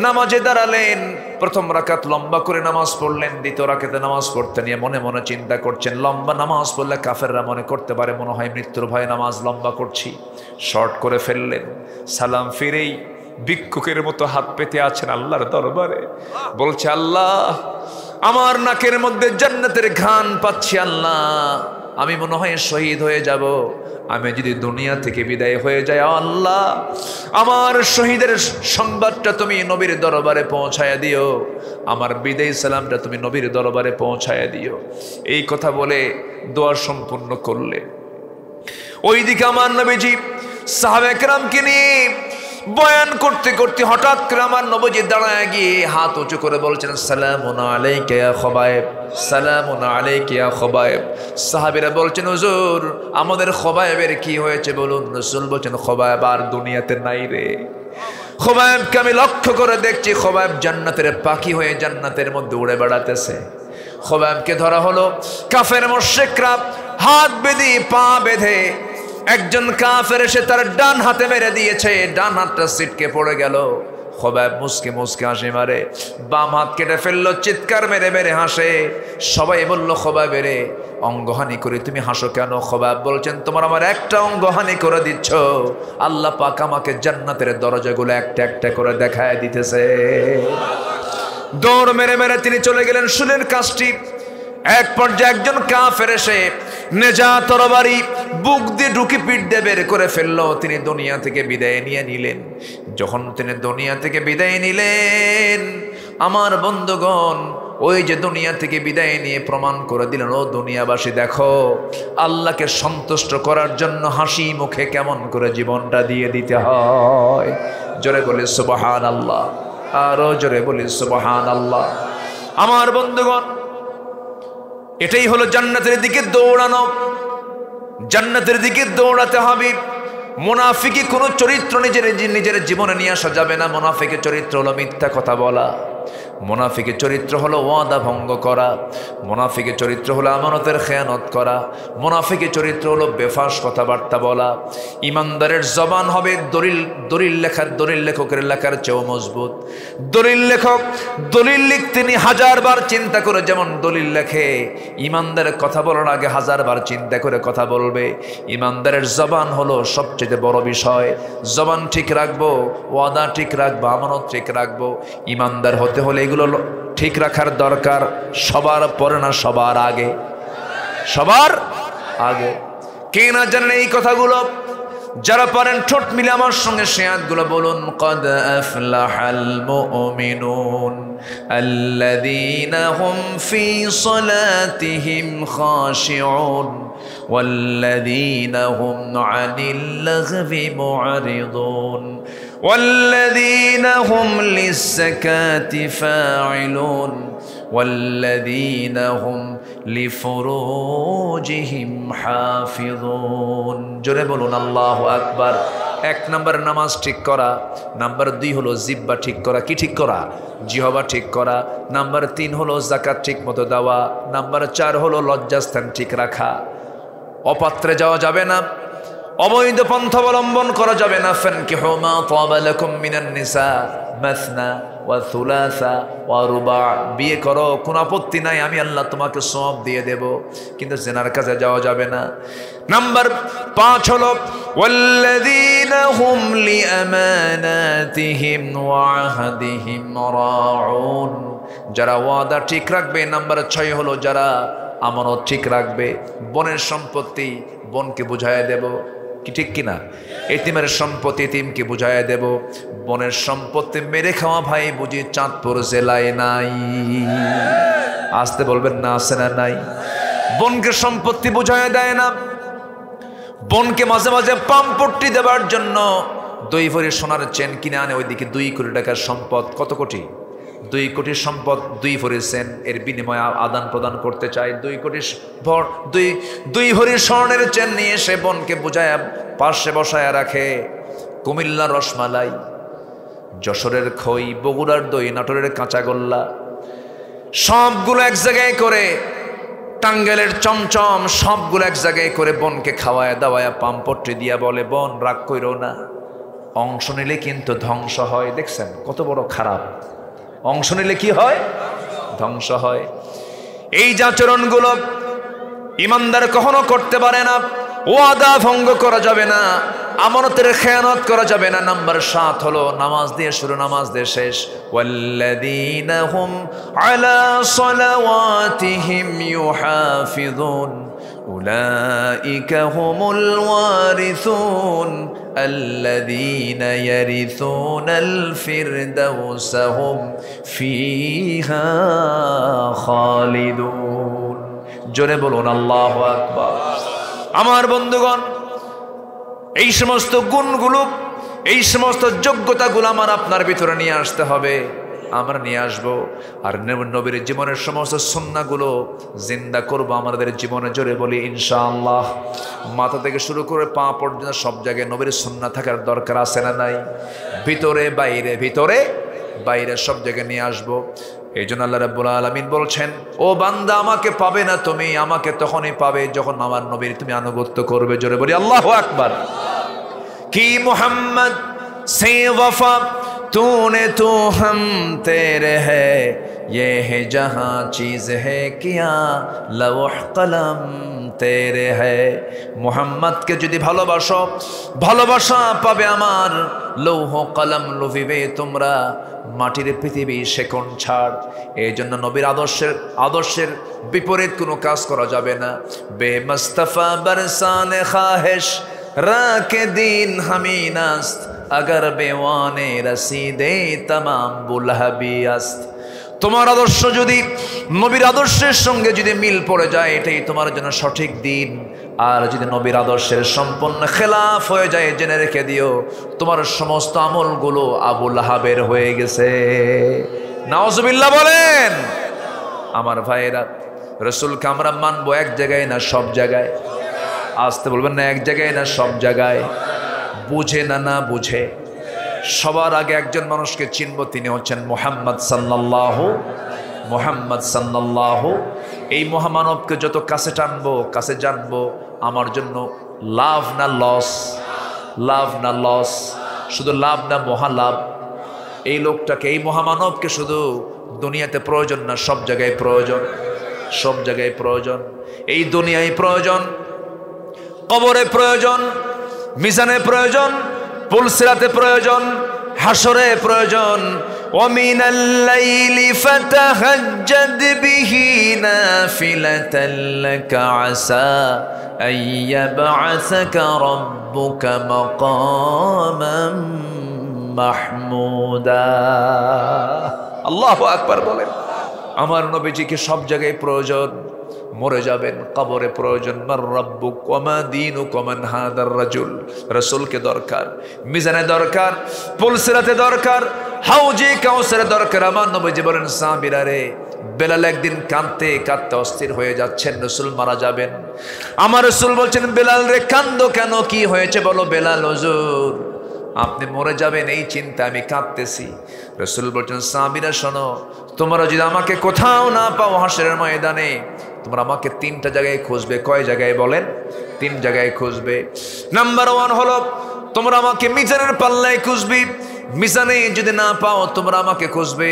নামাজে দাঁড়ালেন। প্রথম রাকাত লম্বা করে নামাজ পড়লেন, দ্বিতীয় রাকাতে নামাজ পড়তে নিয়ে মনে মনে চিন্তা করছেন, লম্বা নামাজ পড়লে কাফেররা মনে করতে পারে মনে হয় মৃত্যুর ভয়ে নামাজ লম্বা করছি। শর্ট করে ফেললেন। সালাম ফিরেই ভিক্ষুকের মতো হাত পেতে আছেন আল্লাহর দরবারে, বলছে, আল্লাহ, আমার নাকের মধ্যে জান্নাতের ঘ্রাণ পাচ্ছি, আল্লাহ, আমি মনে হয় শহীদ হয়ে যাব। আমি যদি দুনিয়া থেকে বিদায় হয়ে যাই, আল্লাহ, আমার শহীদের সংবাদটা তুমি নবীর দরবারে পৌঁছায়া দিও, আমার বিদায় সালামটা তুমি নবীর দরবারে পৌঁছায়া দিও। এই কথা বলে দোয়া সম্পূর্ণ করলে। ওইদিকে আমার নবীজি সাহাবায়ে কেরামকে নিয়ে বয়ান করতে করতে হঠাৎ করে আমার নবীজি দাঁড়ায় গিয়ে হাত উঁচু করে বলছেন, সালামুন আলাইকা ইয়া খোবাইব, সালামুন আলাইকা ইয়া খোবাইব। সাহাবীরা বলছেন, হুজুর, আমাদের খোবাইবের কি হয়েছে বলুন? রাসূল বলছেন, খোবাইব আর দুনিয়াতে নাই রে। খোবাইবকে আমি লক্ষ্য করে দেখছি, খোবাইব জান্নাতের পাখি হয়ে জান্নাতের মধ্যে উড়ে বেড়াতেছে। খোবাইবকে ধরা হলো। কাফের মুশরিকরা হাত বেঁধে পা বেঁধে, একজন কাফের এসে তার ডান হাতে মেরে দিয়েছে, ডান হাতটা ছিটকে পড়ে গেল। খোবাইব মুসকে মুসকে হাসি মারে, বাম হাত কেটে ফেললো, চিৎকার মেরে মেরে হাসে। সবাই বলল, খোবাইব রে, অঙ্গহানি করে তুমি হাসো কেন? খোবাইব বলছেন, তোমার আমার একটা অঙ্গহানি করে দিচ্ছ, আল্লাহ পাক আমাকে জান্নাতের দরজাগুলো একটা একটা করে দেখায় দিতেছে। দৌড় মেরে মেরে তিনি চলে গেলেন শুলের কাজটি। এক পর্যায়ে একজন কাফের এসে নেজা তরবারি বুক দিয়ে ঢুকি পিঠ দিয়ে বের করে ফেললো। তিনি দুনিয়া থেকে বিদায় নিয়ে নিলেন। যখন তিনি দুনিয়া থেকে বিদায় নিলেন, আমার বন্ধুগণ, ওই যে দুনিয়া থেকে বিদায় নিয়ে প্রমাণ করে দিলেন, ও দুনিয়াবাসী, দেখো, আল্লাহকে সন্তুষ্ট করার জন্য হাসি মুখে কেমন করে জীবনটা দিয়ে দিতে হয়। জোরে বলি সুবহানাল্লাহ, আরো জোরে বলি সুবহানাল্লাহ। আমার বন্ধুগণ, এটাই হলো জান্নাতের দিকে দৌড়ানো। জান্নাতের দিকে দৌড়াতে হবে। মুনাফিকি কোনো চরিত্র নিজের জীবনে নিয়ে আসা যাবে না। মুনাফিকের চরিত্র হলো মিথ্যা কথা বলা, মুনাফিকের চরিত্র হলো ওয়াদা ভঙ্গ করা, মুনাফিকের চরিত্র হলো আমানতের খেয়ানত করা, মুনাফিকের চরিত্র হলো বেফাস কথাবার্তা বলা। ইমানদারের জবান হবে দলিল লেখকের লেখার চেয়েও মজবুত। দলিল লেখক দলিল লিখতে নিয়ে 1000 বার চিন্তা করে যেমন দলিল লেখে, ইমানদারের কথা বলার আগে 1000 বার চিন্তা করে কথা বলবে। ইমানদারের জবান হলো সবচেয়ে বড় বিষয়। জবান ঠিক রাখবো, ওয়াদা ঠিক রাখবো, আমানত ঠিক রাখবো। ইমানদার হতে হলে এগুলো ঠিক রাখার দরকার। সবার পরে না, সবার আগে, সবার আগে। কে না জানেন এই কথাগুলো? যারা পারেন ঠোঁট মিলে আমার সঙ্গে সে আয়াতগুলো বলুন। قد أفلح المؤمنون الذين هم في صلاتهم خاشعون والذين هم عن اللغو معرضون والذين هم للزكاة فاعلون والذين هم লিফুরুজিহিম হাফিজুন। জোরে বলুন আল্লাহু আকবার। 1 নম্বর নামাজ ঠিক করা, নাম্বার 2 হলো জিহ্বা ঠিক করা। কি ঠিক করা? জিহ্বা ঠিক করা। নাম্বার 3 হলো যাকাত ঠিক মতো দেওয়া। নাম্বার 4 হলো লজ্জাস্থান ঠিক রাখা। অপাত্রে যাওয়া যাবে না, অবৈধ পন্থা অবলম্বন করা যাবে না। ফানকিহু মা তাবা লাকুম মিনান নিসা মাসনা ওয়া সুলাসা ওয়া রুবা। বিয়ে করো, কোনো আপত্তি নাই, আমি আল্লাহ তোমাকে সব দিয়ে দেব, কিন্তু জেনার কাছে যাওয়া যাবে না। নাম্বার 5 হলো ওয়াল্লাযীনা হুম লিআমানাতিহিম ওয়া আহদিহিম রাউন। যারা ওয়াদা ঠিক রাখবে। নাম্বার 6 হলো যারা আমানত ঠিক রাখবে। বোনের সম্পত্তি বোনকে বুঝাইয়া দেব, কি ঠিক কিনা? এতিমের সম্পত্তি এতিমকে বুঝাইয়া দেব। বোনের সম্পত্তি মেরে খাওয়া ভাই বুঝি চাঁদপুর জেলায় নাই? আসতে বলবেন না, আছে না নাই? বোনকে সম্পত্তি বুঝাইয়া দেয় না। বোনকে মাঝে মাঝে পাম্পট্টি দেবার জন্য 2 ভরি সোনার চেন কিনে আনে, ওইদিকে 2 কোটি টাকার সম্পদ। কত কোটি? 2 কোটি সম্পদ 2 ভরি সেন এর বিনিময়ে আদান প্রদান করতে চায়। 2 কোটি ভর 2 ভরি স্বর্ণের চেন নিয়ে সে বোনকে বুঝায় পাশে বসায় রাখে। কুমিল্লার রসমালাই, যশোরের খই, বগুড়ার দই, নাটোরের কাঁচাগোল্লা সবগুলো এক জায়গায় করে, টাঙ্গাইলের চমচম সবগুলো এক জায়গায় করে বোনকে খাওয়ায় দাওয়ায় পাম্পট্টি দিয়া বলে, বোন রাগ কইরো না, অংশ নিলে কিন্তু ধ্বংস হয়। দেখছেন কত বড় খারাপ, অংশ নিলে কি হয়? ধ্বংস হয়। এই যে আচরণগুলো ইমানদার কখনো করতে পারে না। ওয়াদা ভঙ্গ করা যাবে না, আমানতের খেয়ানত করা যাবে না। নাম্বার 7 হলো নামাজ দিয়ে শুরু, নামাজ দিয়ে শেষ। ওয়াল্লাযীনা হুম আলা সালাওয়াতিহিম ইউহাফিযুন উলাইকা হুমুল ওয়ারিসুন আল্লাযীনা ইয়ারিসুনাল ফিরদাউসা হুম ফিহা খালিদুন। জোরে বলুন আল্লাহু আকবার। আমার বন্ধুগণ, এই সমস্ত গুণগুলো, এই সমস্ত যোগ্যতাগুলো আমার আপনার ভিতরে নিয়ে আসতে হবে, আমরা নিয়ে আসবো। আর নবীর জীবনের সমস্ত সুন্নাহগুলো জিন্দা করবো আমাদের জীবনে। জোরে বলি ইনশাআল্লাহ। মাথা থেকে শুরু করে পা পর্যন্ত সব জায়গায় নবীর সুন্নাহ থাকার দরকার আছে না নাই? ভিতরে বাইরে, ভিতরে বাইরে সব জায়গায় নিয়ে আসবো। এই জন্য আল্লাহ রাব্বুল আলামিন বলছেন, ও বান্দা আমাকে পাবে না তুমি, আমাকে তখনই পাবে যখন আমার নবীর তুমি আনুগত্য করবে। জোরে বলি আল্লাহু আকবার। কি মোহাম্মদ সে ওয়ফা तूने तो हम तेरे है, ये है जहाँ चीज़ है किया लौह कलम तेरे है। মোহাম্মদকে যদি ভালোবাসো, ভালোবাসা পাবে আমার। লৌহ কলম লুভিবে তোমরা, মাটির পৃথিবী শেকন ছাড়। এই জন্য নবীর আদর্শের বিপরীত কোনো কাজ করা যাবে না। বে মুস্তাফা বরসানে খাহেশ রাকে দিন হামিনাস্ত, अगर बेवाने रसीदे तमाम बुलहबी अस्त। তোমার আদর্শ যদি নবীর আদর্শের সঙ্গে যদি মিল পড়ে যায়, এটাই তোমার জন্য সঠিক দিন। আর যদি নবীর আদর্শের সম্পূর্ণ খেলাফ হয়ে যায়, জেনে রেখে দিও তোমার সমস্ত আমলগুলো আবু লাহাবের হয়ে গেছে। নাউজুবিল্লাহ বলেন। আমার ভাইয়েরা, রাসূলকে আমরা মানবো এক জায়গায় না সব জায়গায়? আসতে বলবেন না, এক জায়গায় না সব জায়গায়? বুঝে না না বুঝে, সবার আগে একজন মানুষকে চিনব, তিনি হচ্ছেন মুহাম্মদ সাল্লাল্লাহু। মুহাম্মদ সাল্লাল্লাহু, এই মহামানবকে যত কাছে টানবো, কাছে জানবো, আমার জন্য লাভ না লস, লাভ না লস, শুধু লাভ না মহালাভ। এই লোকটাকে, এই মহামানবকে শুধু দুনিয়াতে প্রয়োজন না, সব জায়গায় প্রয়োজন, সব জায়গায় প্রয়োজন। এই দুনিয়ায় প্রয়োজন, কবরে প্রয়োজন, মিজানে প্রয়োজন, পুলসিরাতে প্রয়োজন, হাসরে প্রয়োজন। ওয়ামিনাল লাইলি ফাতাহাজ্জাদ বিহি নাফিলাতান লাকা আসা আইয়াবআসাকা রাব্বুকা মাকামান মাহমুদা। আল্লাহু আকবার বলেন। আমার নবীজিকে সব জায়গায় প্রয়োজন। মরে যাবেন, কবরে প্রয়োজন। মার রাব্বুক ওয়া মা দীনুক ওয়া মান হাদার রাজুল। রাসূলকে দরকার, মিজানে দরকার, পুলসিরাতে দরকার, হাউজে কাউসারে দরকার। আমার নবীজি বলেন, সাহাবীরা রে, বেলাল একদিন কাঁদতে কাঁদতে অস্থির হয়ে যাচ্ছেন, রাসূল মারা যাবেন। আমার রাসূল বলছেন, বেলাল রে কান্দো কেন, কি হয়েছে বলো? বেলাল, হুজুর আপনি মরে যাবেন এই চিন্তা আমি কাঁদতেছি। রাসূল বলছেন, সাহাবীরা শোনো, তোমরা যদি আমাকে কোথাও না পাও হাশরের ময়দানে, তোমরা আমাকে 3টা জায়গায় খুঁজবে। কয় জায়গায় বলেন? 3 জায়গায় খুঁজবে। নাম্বার 1 হলো তোমরা আমাকে মিজানের পাল্লায় খুঁজবে। মিজানে যদি না পাও তোমরা আমাকে খুঁজবে।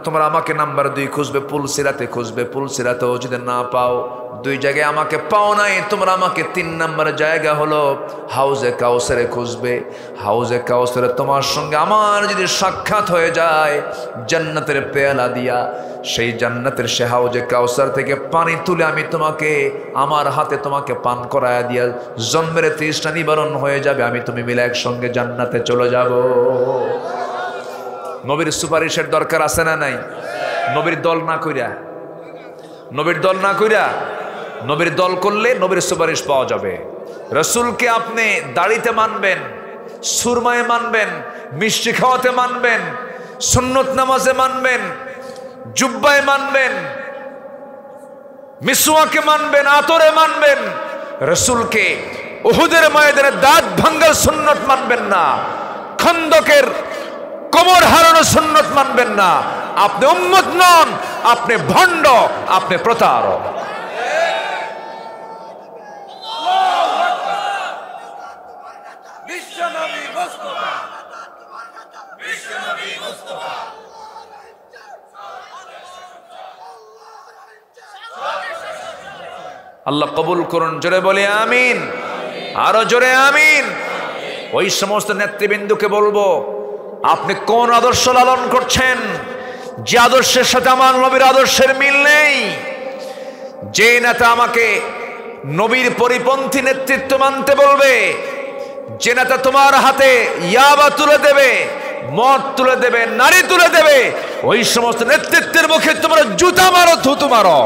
তোমরা আমাকে নাম্বার 2 খুঁজবে, পুলসিরাতে খুঁজবে। পুলসিরাতেও যদি না পাও, 2 জায়গায় আমাকে পাও নাই, তোমরা আমাকে 3 নম্বর জায়গা হলো হাউজে কাউসারে খুঁজবে। হাউজে কাউসারে তোমার সঙ্গে আমার যদি সাক্ষাৎ হয়ে যায় জান্নাতের পেয়ালা দিয়া, সেই জান্নাতের সে হাউজে কাউসার থেকে পানি তুলে আমি তোমাকে আমার হাতে তোমাকে পান করায়া দিয়া জন্মের তৃষ্ণা নিবারণ হয়ে যাবে। আমি তুমি মিলে একসঙ্গে জান্নাতে চলে যাব। নবীর সুপারিশের দরকার আছে না নাই? নবীর দল না কইরা, নবীর দল না কইরা, নবীর দল করলে নবীর সুপারিশ পাওয়া যাবে। রাসূলকে আপনি দাড়িতে মানবেন, সুরমায় মানবেন, মিষ্টি খাওয়াতে মানবেন, সুন্নত নামাজে মানবেন, জুব্বায় মানবেন, মিসওয়াকে মানবেন, আতরে মানবেন, রাসূলকে উহুদের ময়দানে দাঁত ভাঙ্গার সুন্নত মানবেন না, খন্দকের কোমর হারানোর সুন্নত মানবেন না। আপনি উম্মত নন, আপনি ভণ্ড, আপনি প্রতারক। আল্লাহ কবুল করুন, জোরে বলে আমিন, আরো জোরে আমিন। ওই সমস্ত নেতৃবৃন্দকে বলবো, আপনি কোন আদর্শ লালন করছেন যে আদর্শের সাথে আমার নবীর আদর্শের মিল নেই? যে নেতা আমাকে নবীর পরিপন্থী নেতৃত্ব মানতে বলবে, যে নেতা তোমার হাতে ইয়াবা তুলে দেবে, মদ তুলে দেবে, নারী তুলে দেবে, ওই সমস্ত নেতৃত্বের মুখে তোমরা জুতা মারো, থুতু মারো।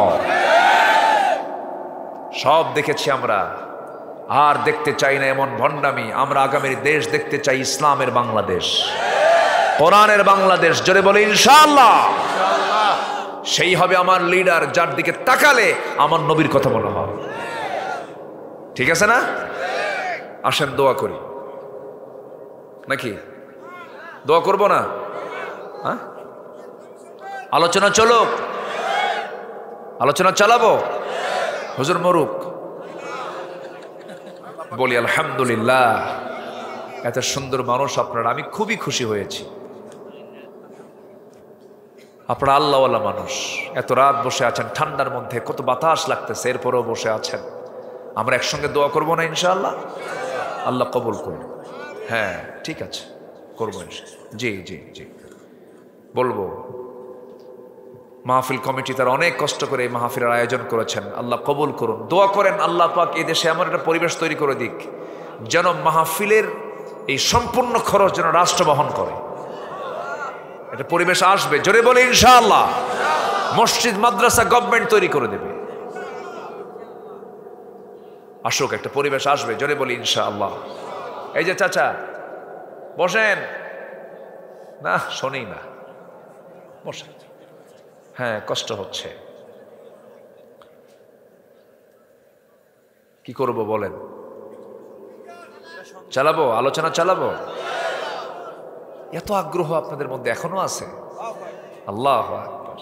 সব দেখেছি আমরা, আর দেখতে চাই না এমন ভণ্ডামি। আমরা আগামীর দেশ দেখতে চাই ইসলামের বাংলাদেশ, কোরআনের বাংলাদেশ। জোরে বলে ইনশাআল্লাহ। সেই হবে আমার লিডার, যার দিকে তাকালে আমার নবীর কথা মনে হয়। ঠিক আছে না? আসেন দোয়া করি, নাকি দোয়া করব না? হ্যাঁ, আলোচনা চলো, আলোচনা চালাবো। হুজুর মরুক, বলি আলহামদুলিল্লাহ। এত সুন্দর মানুষ আপনারা, আমি খুবই খুশি হয়েছি। আপনারা আল্লাহওয়ালা মানুষ, এত রাত বসে আছেন, ঠান্ডার মধ্যে কত বাতাস লাগতেছে, এরপরেও বসে আছেন। আমরা একসঙ্গে দোয়া করবো না ইনশাআল্লাহ? আল্লাহ কবুল করুন। হ্যাঁ ঠিক আছে, করবো ইনশাআল্লাহ। জি জি জি, বলবো। মাহফিল কমিটি তারা অনেক কষ্ট করে এই মাহফিলের আয়োজন করেছেন, আল্লাহ কবুল করুন। দোয়া করেন আল্লাহ পাক এই দেশে এমন একটা পরিবেশ তৈরি করে দিক যেন মাহফিলের এই সম্পূর্ণ খরচ যেন রাষ্ট্র বহন করে। একটা পরিবেশ আসবে, জোরে বলে ইনশাআল্লাহ। মসজিদ মাদ্রাসা গভর্নমেন্ট তৈরি করে দেবে। আসুক, একটা পরিবেশ আসবে, জোরে বলি ইনশাআল্লাহ। এই যে চাচা বসেন না, শোনেই না, বসেন। হ্যাঁ কষ্ট হচ্ছে, কি করব বলেন? চালাবো, আলোচনা চালাবো। এত আগ্রহ আপনাদের মধ্যে এখনো আছে, আল্লাহু আকবার।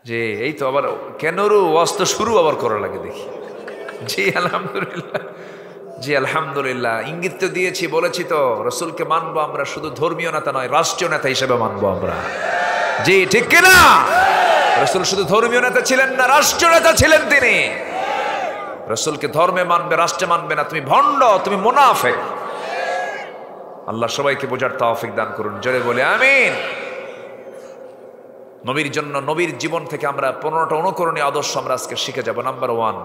যে এই তো আবার কেনরু ওয়াজ শুরু আবার করা লাগে দেখি। জি আলহামদুলিল্লাহ, জি আলহামদুলিল্লাহ। ইঙ্গিত তো দিয়েছি, বলেছি তো রসুলকে মানবো আমরা, শুধু ধর্মীয় নেতা নয়, রাষ্ট্রীয় নেতা হিসেবে মানবো আমরা। জি ঠিক কিনা? রসুল শুধু ধর্মীয় নেতা ছিলেন না, রাষ্ট্রীয় নেতা ছিলেন তিনি। রসুলকে ধর্মে মানবে, রাষ্ট্রে মানবে না, তুমি ভণ্ড, তুমি মুনাফিক। আল্লাহ সবাইকে বোঝার তৌফিক দান করুন, জোরে বলে আমিন। নবীর জন্য, নবীর জীবন থেকে আমরা 15টা অনুকরণীয় আদর্শ আমরা আজকে শিখে যাব। নাম্বার 1,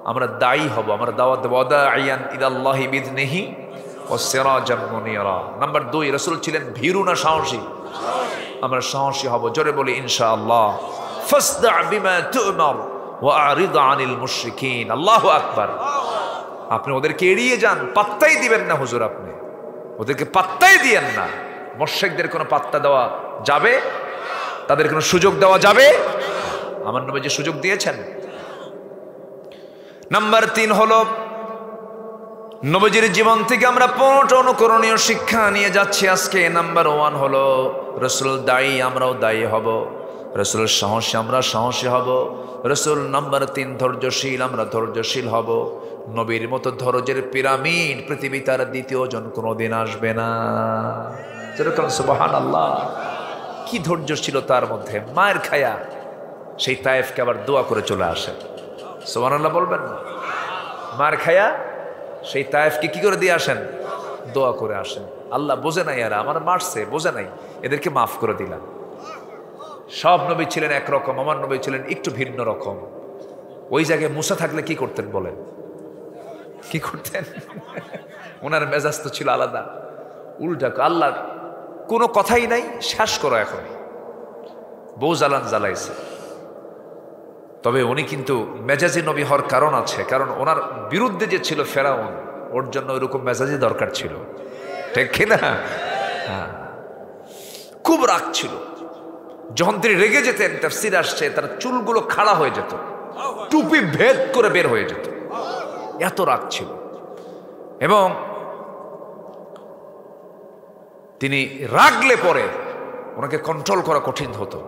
আমরা দায়ী হব, আমরা দাওয়াত দেব। দাঈয়ান ইলাল্লাহি বিইذনিহি ওয়া সিরাজাম মুনিরা। নাম্বার 2, রাসূল ছিলেন ভীরু না সাহসী? আমরা সাহসী হব, জোরে বলি ইনশাআল্লাহ। ফাসদা বিমা তু'মার ওয়া আরিদ আনিল মুশরিকিন। আল্লাহু আকবার। আপনি ওদেরকে এড়িয়ে যান, পাত্তাই দিবেন না হুজুর, আপনি ওদেরকে পাত্তাই দিয়েন না। মুশরিকদের কোনো পাত্তা দেওয়া যাবে? তাদের কোনো সুযোগ দেওয়া যাবে? আমার নবী যে সুযোগ দিয়েছেন। নাম্বার 3 হলো, নবীজির জীবন থেকে আমরা 15টা অনুকরণীয় শিক্ষা নিয়ে যাচ্ছি আজকে। নাম্বার 1 হলো, রাসূল দায়ী, আমরাও দায়ী হব। রাসূল সাহসী, আমরা সাহসী হব। রাসূল নাম্বার 3 ধৈর্যশীল, আমরা ধৈর্যশীল হব। নবীর মতো ধৈর্যের পিরামিড পৃথিবী তার দ্বিতীয় জন কোনোদিন আসবে না। যেরকম সুবহানাল্লাহ, কি ধৈর্য ছিল তার মধ্যে। মায়ের খায়া সেই তায়েফকে আবার দোয়া করে চলে আসে। সুবহানাল্লাহ বলবেন না? মার খায়া সেই তায়েফকে কি করে দিয়ে আসেন? দোয়া করে আসেন। আল্লাহ বোঝে নাই, এরা আমার মারছে, বোঝে নাই, এদেরকে মাফ করে দিলাম। সব নবী ছিলেন একরকম, আমার নবী ছিলেন একটু ভিন্ন রকম। ওই জায়গায় মুসা থাকলে কি করতেন বলেন? কি করতেন? ওনার মেজাজ তো ছিল আলাদা, উল্টা। আল্লাহ কোনো কথাই নাই, শেষ করো এখন। বউ জ্বালান জ্বালাইছে, তবে উনি কিন্তু মেজাজি নবী হওয়ার কারণ আছে, কারণ ওনার বিরুদ্ধে যে ছিল ফেরাউন, ওর জন্য ওইরকম মেজাজি দরকার ছিল। ঠিক কিনা? হ্যাঁ, খুব রাগ ছিল। যখন তিনি রেগে যেতেন, তাফসীর আসছে তার চুলগুলো খাড়া হয়ে যেত, টুপি ভেদ করে বের হয়ে যেত, এত রাগ ছিল। এবং তিনি রাগলে পরে ওনাকে কন্ট্রোল করা কঠিন হতো,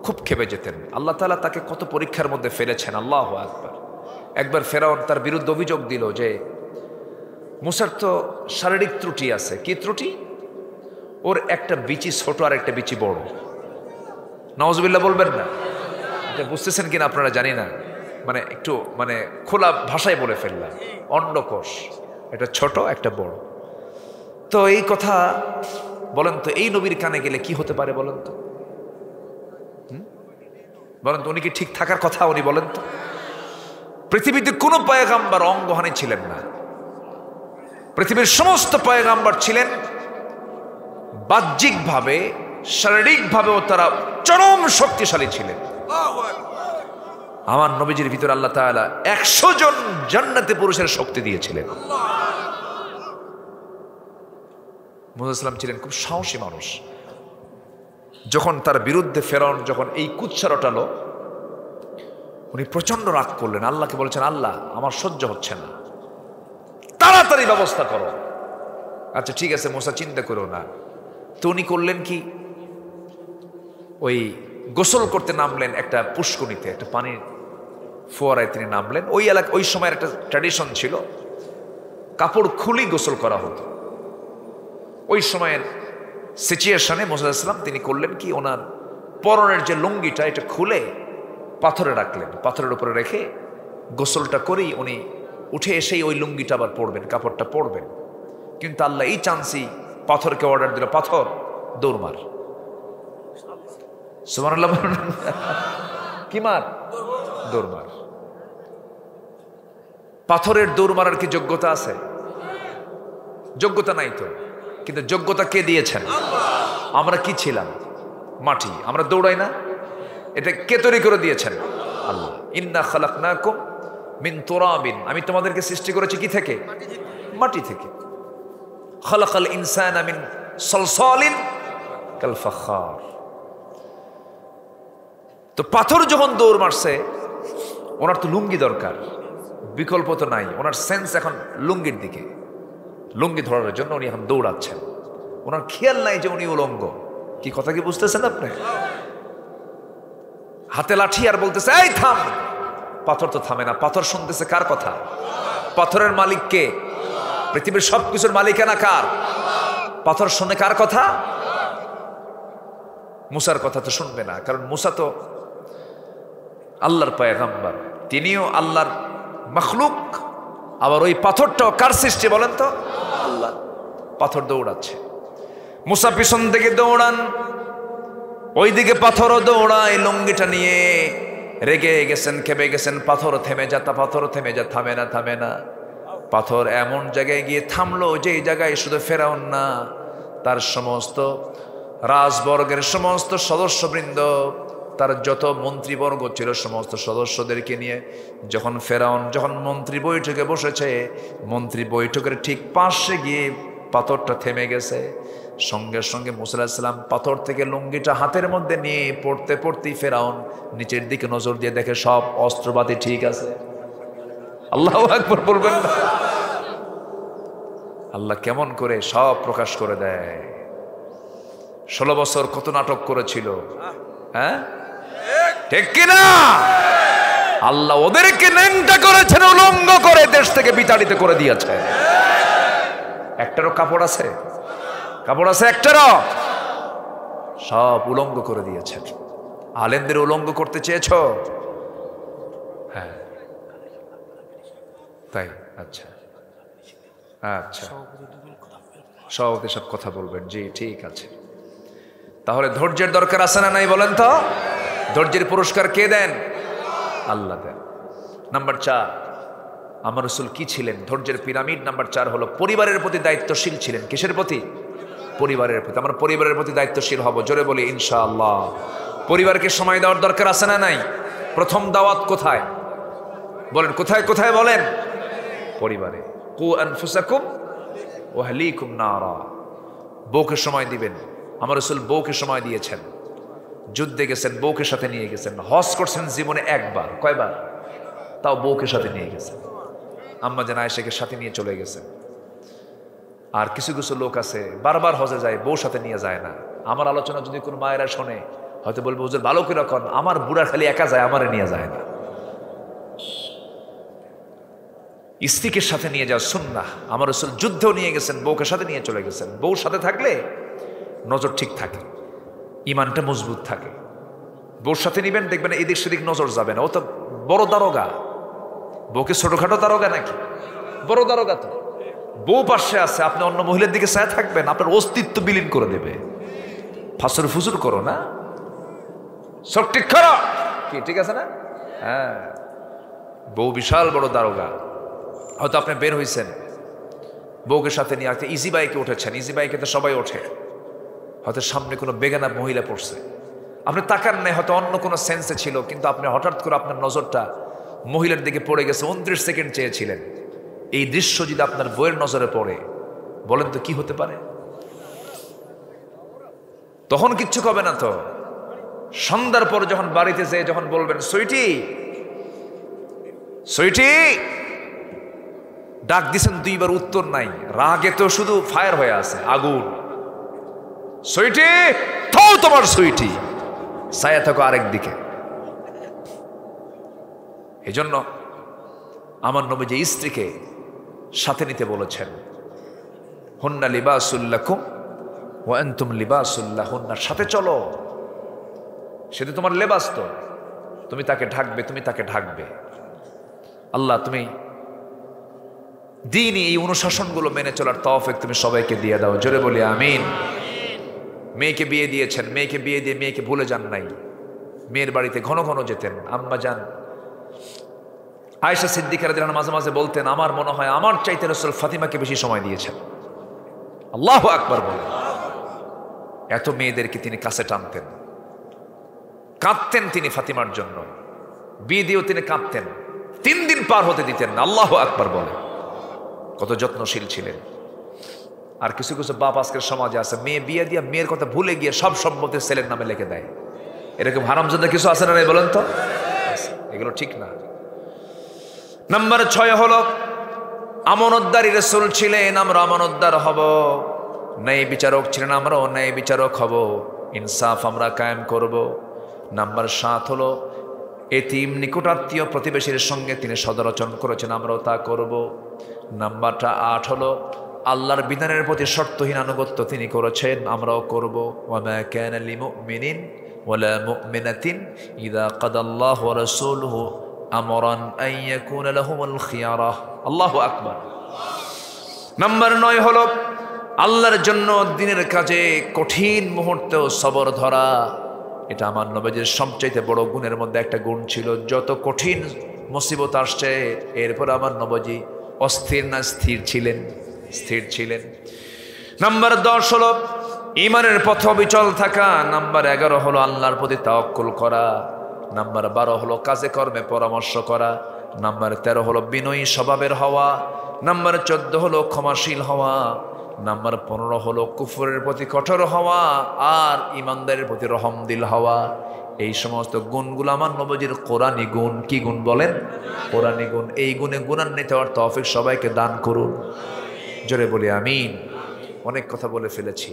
খুব ক্ষেপে যেতেন। আল্লাহ তাআলা তাকে কত পরীক্ষার মধ্যে ফেলেছেন, আল্লাহু আকবার। একবার ফেরাউন তার বিরুদ্ধে অভিযোগ দিল যে মুসার তো শারীরিক ত্রুটি আছে। কি ত্রুটি? ওর একটা বিচি ছোট আর একটা বিচি বড়। নাউজুবিল্লাহ বলবেন না? এটা বুঝতেছেন কিনা আপনারা জানি না, মানে একটু মানে খোলা ভাষায় বলে ফেললাম, অন্ডকোষ এটা ছোট একটা বড়। তো এই কথা বলেন তো, এই নবীর কানে গেলে কি হতে পারে বলেন তো? বলেন তো, উনি কি ঠিক থাকার কথা? উনি বলেন তো, পৃথিবীতে কোনো পয়গাম্বার অঙ্গহানি ছিলেন না। পৃথিবীর সমস্ত পয়গাম্বার ছিলেন বাহ্যিকভাবে, শারীরিকভাবেও তারা চরম শক্তিশালী ছিলেন। আমার নবীজির ভিতরে আল্লাহ তাআলা 100 জন জান্নাতি পুরুষের শক্তি দিয়েছিলেন। মুসা সাল্লাম ছিলেন খুব সাহসী মানুষ। যখন তার বিরুদ্ধে ফেরাউন যখন এই কুৎসা রটালো, উনি প্রচন্ড রাগ করলেন, আল্লাহকে বলেছেন, আল্লাহ আমার সহ্য হচ্ছে না, তাড়াতাড়ি ব্যবস্থা করো। আচ্ছা ঠিক আছে মুসা, চিন্তা করো না। তো উনি করলেন কি, ওই গোসল করতে নামলেন একটা পুষ্করিণীতে, একটা পানির ফোয়ারায় তিনি নামলেন। ওই এলাকা, ওই সময়ের একটা ট্র্যাডিশন ছিল কাপড় খুলেই গোসল করা হতো। ওই সময়ের সিচুয়েশনে মুসা আলাইহিস সালাম তিনি করলেন কি, ওনার পরনের যে লুঙ্গিটা এটা খুলে পাথরে রাখলেন, পাথরের উপরে রেখে গোসলটা করেই উনি উঠে এসেই ওই লুঙ্গিটা আবার পরবেন, কাপড়টা পরবেন। কিন্তু আল্লাহ এই চান্সই পাথরকে অর্ডার দিল, পাথর দৌড় মার। সুবহানাল্লাহ। কি মার? দৌড় মার। পাথরের দৌড় মারার কি যোগ্যতা আছে? যোগ্যতা নাই তো। কিন্তু যোগ্যতা কে দিয়েছেন? আমরা কি ছিলাম? মাটি। আমরা দৌড়াই না? এটা কে তৈরি করে দিয়েছেন? আল্লাহ। ইন্না খালাকনাকুম মিন তুরাবিন, আমি তোমাদেরকে সৃষ্টি করেছি কি থেকে? মাটি থেকে। খালাকাল ইনসানা মিন সলসালিন কাল ফাখার। তো পাথর যখন দৌড় মারছে, ওনার তো লুঙ্গি দরকার, বিকল্প তো নাই। ওনার সেন্স এখন লুঙ্গির দিকে, লুঙ্গি ধরার জন্য উনি এখন দৌড়াচ্ছেন। ওনার খেয়াল নাই যে উনি উলঙ্গ। কি কথা কি বুঝতেছেন আপনি? হাতে লাঠি আর বলতেছে, এই থাম। পাথর তো থামে না। পাথর শুনতেছে কার কথা? পাথরের মালিক কে? পৃথিবীর সবকিছুর মালিকানা কার? পাথর শুনে কার কথা? মুসার কথা তো শুনবে না, কারণ মুসা তো আল্লাহর পয়গম্বর, তিনিও আল্লাহর মখলুক। আবার ওই পাথরটাও কার সৃষ্টি বলেন তো? আল্লাহ। পাথর দৌড়াচ্ছে, মুসা পিছন থেকে দৌড়ান, ওইদিকে পাথরও দৌড়ায় লুঙ্গিটা নিয়ে। রেগে গেছেন, খেপে গেছেন। পাথর থেমে যা, পাথর থেমে যা, থামে না, থামে না। পাথর এমন জায়গায় গিয়ে থামলো যে জায়গায় শুধু ফেরাউন না, তার সমস্ত রাজবর্গের সমস্ত সদস্যবৃন্দ, তার যত মন্ত্রীবর্গ ছিল সমস্ত সদস্যদেরকে নিয়ে যখন ফেরাউন যখন মন্ত্রী বৈঠকে বসেছে, মন্ত্রী বৈঠকের ঠিক পাশে গিয়ে পাথরটা থেমে গেছে। সঙ্গে সঙ্গে মুসা আলাইহিস সালাম পাথর থেকে লুঙ্গিটা হাতের মধ্যে নিয়ে পড়তে পড়তেই ফেরাউন নিচের দিকে নজর দিয়ে দেখে সব অস্ত্রপাতি ঠিক আছে। আল্লাহু আকবার বলবেন না? আল্লাহ কেমন করে সব প্রকাশ করে দেয়। 16 বছর কত নাটক করেছিল, হ্যাঁ ঠিক কিনা? আল্লাহ ওদেরকে ন্যাংটা করেছেন, উলঙ্গ করে দেশ থেকে বিতাড়িত করে দিয়েছে। একটারও কাপড় আছে? কাপড় আছে একটারও? সব উলঙ্গ করে দিয়েছেন। আলেমদের উলঙ্গ করতে চেয়েছ? হ্যাঁ তাই? আচ্ছা আচ্ছা, সভাপতি সব কথা বলবেন। জি ঠিক আছে। তাহলে ধৈর্যের দরকার আছে না নাই বলেন তো? ধৈর্যের পুরস্কার কে দেন? আল্লাহ দেন। নাম্বার 4, আমার রাসূল কি ছিলেন? ধৈর্যের পিরামিড। নাম্বার 4 হলো পরিবারের প্রতি দায়িত্বশীল ছিলেন। কিসের প্রতি? পরিবারের প্রতি। আমরা পরিবারের প্রতি দায়িত্বশীল হব। জোরে বলি ইনশাআল্লাহ। পরিবারকে সময় দেওয়ার দরকার আছে না নাই? প্রথম দাওয়াত কোথায় বলেন? কোথায় কোথায় বলেন? পরিবারে। কু আনফুসাকুম ওয়া আহলিকুম নারা। বউকে সময় দিবেন। আমার রাসূল বউকে সময় দিয়েছেন, যুদ্ধে গেছেন বউকে সাথে নিয়ে গেছেন, হজ করছেন জীবনে একবার, কয়বার? তাও বউকে সাথে নিয়ে গেছেন, আম্মা জান আয়েশাকে সাথে নিয়ে চলে গেছেন। আর কিছু কিছু লোক আছে বারবার হজে যায়, বউ সাথে নিয়ে যায় না। আমার আলোচনা যদি কোনো মায়েরা শোনে হয়তো বলবো হুজুর ভালো করে রাখুন, আমার বুড়া খালি একা যায়, আমারে নিয়ে যায় না। স্ত্রীকে সাথে নিয়ে যাওয়া সুন্নাহ। আমার রাসূল যুদ্ধেও নিয়ে গেছেন, বউকে সাথে নিয়ে চলে গেছেন। বউর সাথে থাকলে নজর ঠিক থাকে, ইমানটা মজবুত থাকে। বউর সাথে নিবেন, দেখবেন এদিক সেদিক নজর যাবে না। ও তো বড় দারোগা, বউকে ছোটখাটো দারোগা নাকি? বড় দারোগা তো। বউ পাশে আছে, আপনি অন্য মহিলার দিকে চায় থাকবেন, আপনার অস্তিত্ব বিলীন করে দেবে। ফাসুর ফুসুর করো না, সব ঠিক করো, কি ঠিক আছে না? হ্যাঁ, বউ বিশাল বড় দারোগা। হয়তো আপনি বের হয়েছেন, বউকে সাথে নিয়ে আসতে ইজি বাইকে উঠেছেন, ইজি বাইকে তো সবাই ওঠে, হয়তো সামনে কোনো বেগানা মহিলা পড়ছে, আপনি তাকান নাই, হয়তো অন্য কোনো সেন্সে ছিল, কিন্তু আপনি হঠাৎ করে আপনার নজরটা মহিলার দিকে পড়ে গেছে। 29 সেকেন্ড চেয়েছিলেন। এই দৃশ্য যদি আপনার বউয়ের নজরে পড়ে, বলেন তো কি হতে পারে? তখন কিচ্ছু হবে না তো। সন্ধ্যার পর যখন বাড়িতে যেয়ে যখন বলবেন সুইটি সুইটি, ডাক দিছেন দুইবার, উত্তর নাই, রাগে তো শুধু ফায়ার হয়ে আছে, আগুন। সুইটি, থাও তোমার সুইটি, ছায়া থাকো আরেক দিকে। এই জন্য আমার নবী যে স্ত্রীকে সাথে নিতে বলেছেন, হুন্না লিবাসুল লাকুম ওয়া আনতুম লিবাসুল লাহুন্নার সাথে চলো, সেটা তোমার লেবাস, তো তুমি তাকে ঢাকবে, তুমি তাকে ঢাকবে। আল্লাহ তুমি দ্বীনি এই অনুশাসনগুলো মেনে চলার তৌফিক তুমি সবাইকে দিয়ে দাও, জোরে বলি আমিন। মেয়েকে বিয়ে দিয়েছেন, মেয়েকে বিয়ে দিয়ে মেয়েকে ভুলে যান নাই, মেয়ের বাড়িতে ঘন ঘন যেতেন। আম্মা যান আয়েশা সিদ্দিকা রাদিয়াল্লাহু আনহা মাঝে মাঝে বলতেন, আমার মনে হয় আমার চাইতে রাসূল ফাতিমাকে বেশি সময় দিয়েছেন। আল্লাহু আকবার বলে। এত মেয়েদেরকে তিনি কাছে টানতেন, কাঁদতেন তিনি ফাতিমার জন্য, বিয়ে দিয়েও তিনি কাঁদতেন, 3 দিন পার হতে দিতেন না। আল্লাহু আকবার বলে। কত যত্নশীল ছিলেন। আর কিছু কিছু বাপ আজকের সমাজে আছে, মেয়ে বিয়ে দিয়ে মেয়ের কথা ভুলে গিয়ে সব সম্পত্তি ছেলের নামে লিখে দেয়। এরকম হারামজাদা কিছু আছে না বলেন তো? এগুলো ঠিক না। নাম্বার 6 হলো আমানতদারি রাসূল ছিলেন, আমরা আমানতদার হব। ন্যায় বিচারক ছিলেন, আমরাও ন্যায় বিচারক হব, ইনসাফ আমরা কায়েম করব। নাম্বার 7 হলো এতিম নিকটাত্মীয় প্রতিবেশীর সঙ্গে তিনি সদাচরণ করেছেন, আমরাও তা করব। নাম্বারটা 8 হলো আল্লাহর বিধানের প্রতি শর্তহীন আনুগত্য তিনি করেছেন, আমরাও করব। ওয়ামা কানা লিমুমিনিন ওয়ালা মুমিনাতিন ইযা কাদাল্লাহু ওয়া রাসূলুহু আমরান আন ইয়াকুনা লাহুমুল খিয়ারাহ। আল্লাহু আকবার। নাম্বার 9 হলো আল্লাহর জন্য দিনের কাজে কঠিন মুহূর্তেও সবর ধরা। এটা আমার নবীর সবচাইতে বড় গুণের মধ্যে একটা গুণ ছিল। যত কঠিন মুসিবত আসছে, এরপর আমার নবী অস্থির না স্থির ছিলেন? স্থির ছিলেন। নাম্বার 10 হলো ঈমানের পথে অবিচল থাকা। নাম্বার 11 হলো আল্লাহর প্রতি তাওয়াক্কুল করা। নাম্বার 12 হলো কাজে কর্মে পরামর্শ করা। নাম্বার 13 হলো বিনয়ী স্বভাবের হওয়া। নাম্বার 14 হলো ক্ষমাশীল হওয়া। নাম্বার 15 হলো কুফরের প্রতি কঠোর হওয়া আর ইমানদারের প্রতি রহমদিল হওয়া। এই সমস্ত গুণগুলো আমার নবীর কোরআনী গুণ। কি গুণ বলেন? কোরআনী গুণ। এই গুণে গুণান্বিত হওয়ার তৌফিক সবাইকে দান করুন, জোরে বলি আমিন। অনেক কথা বলে ফেলেছি।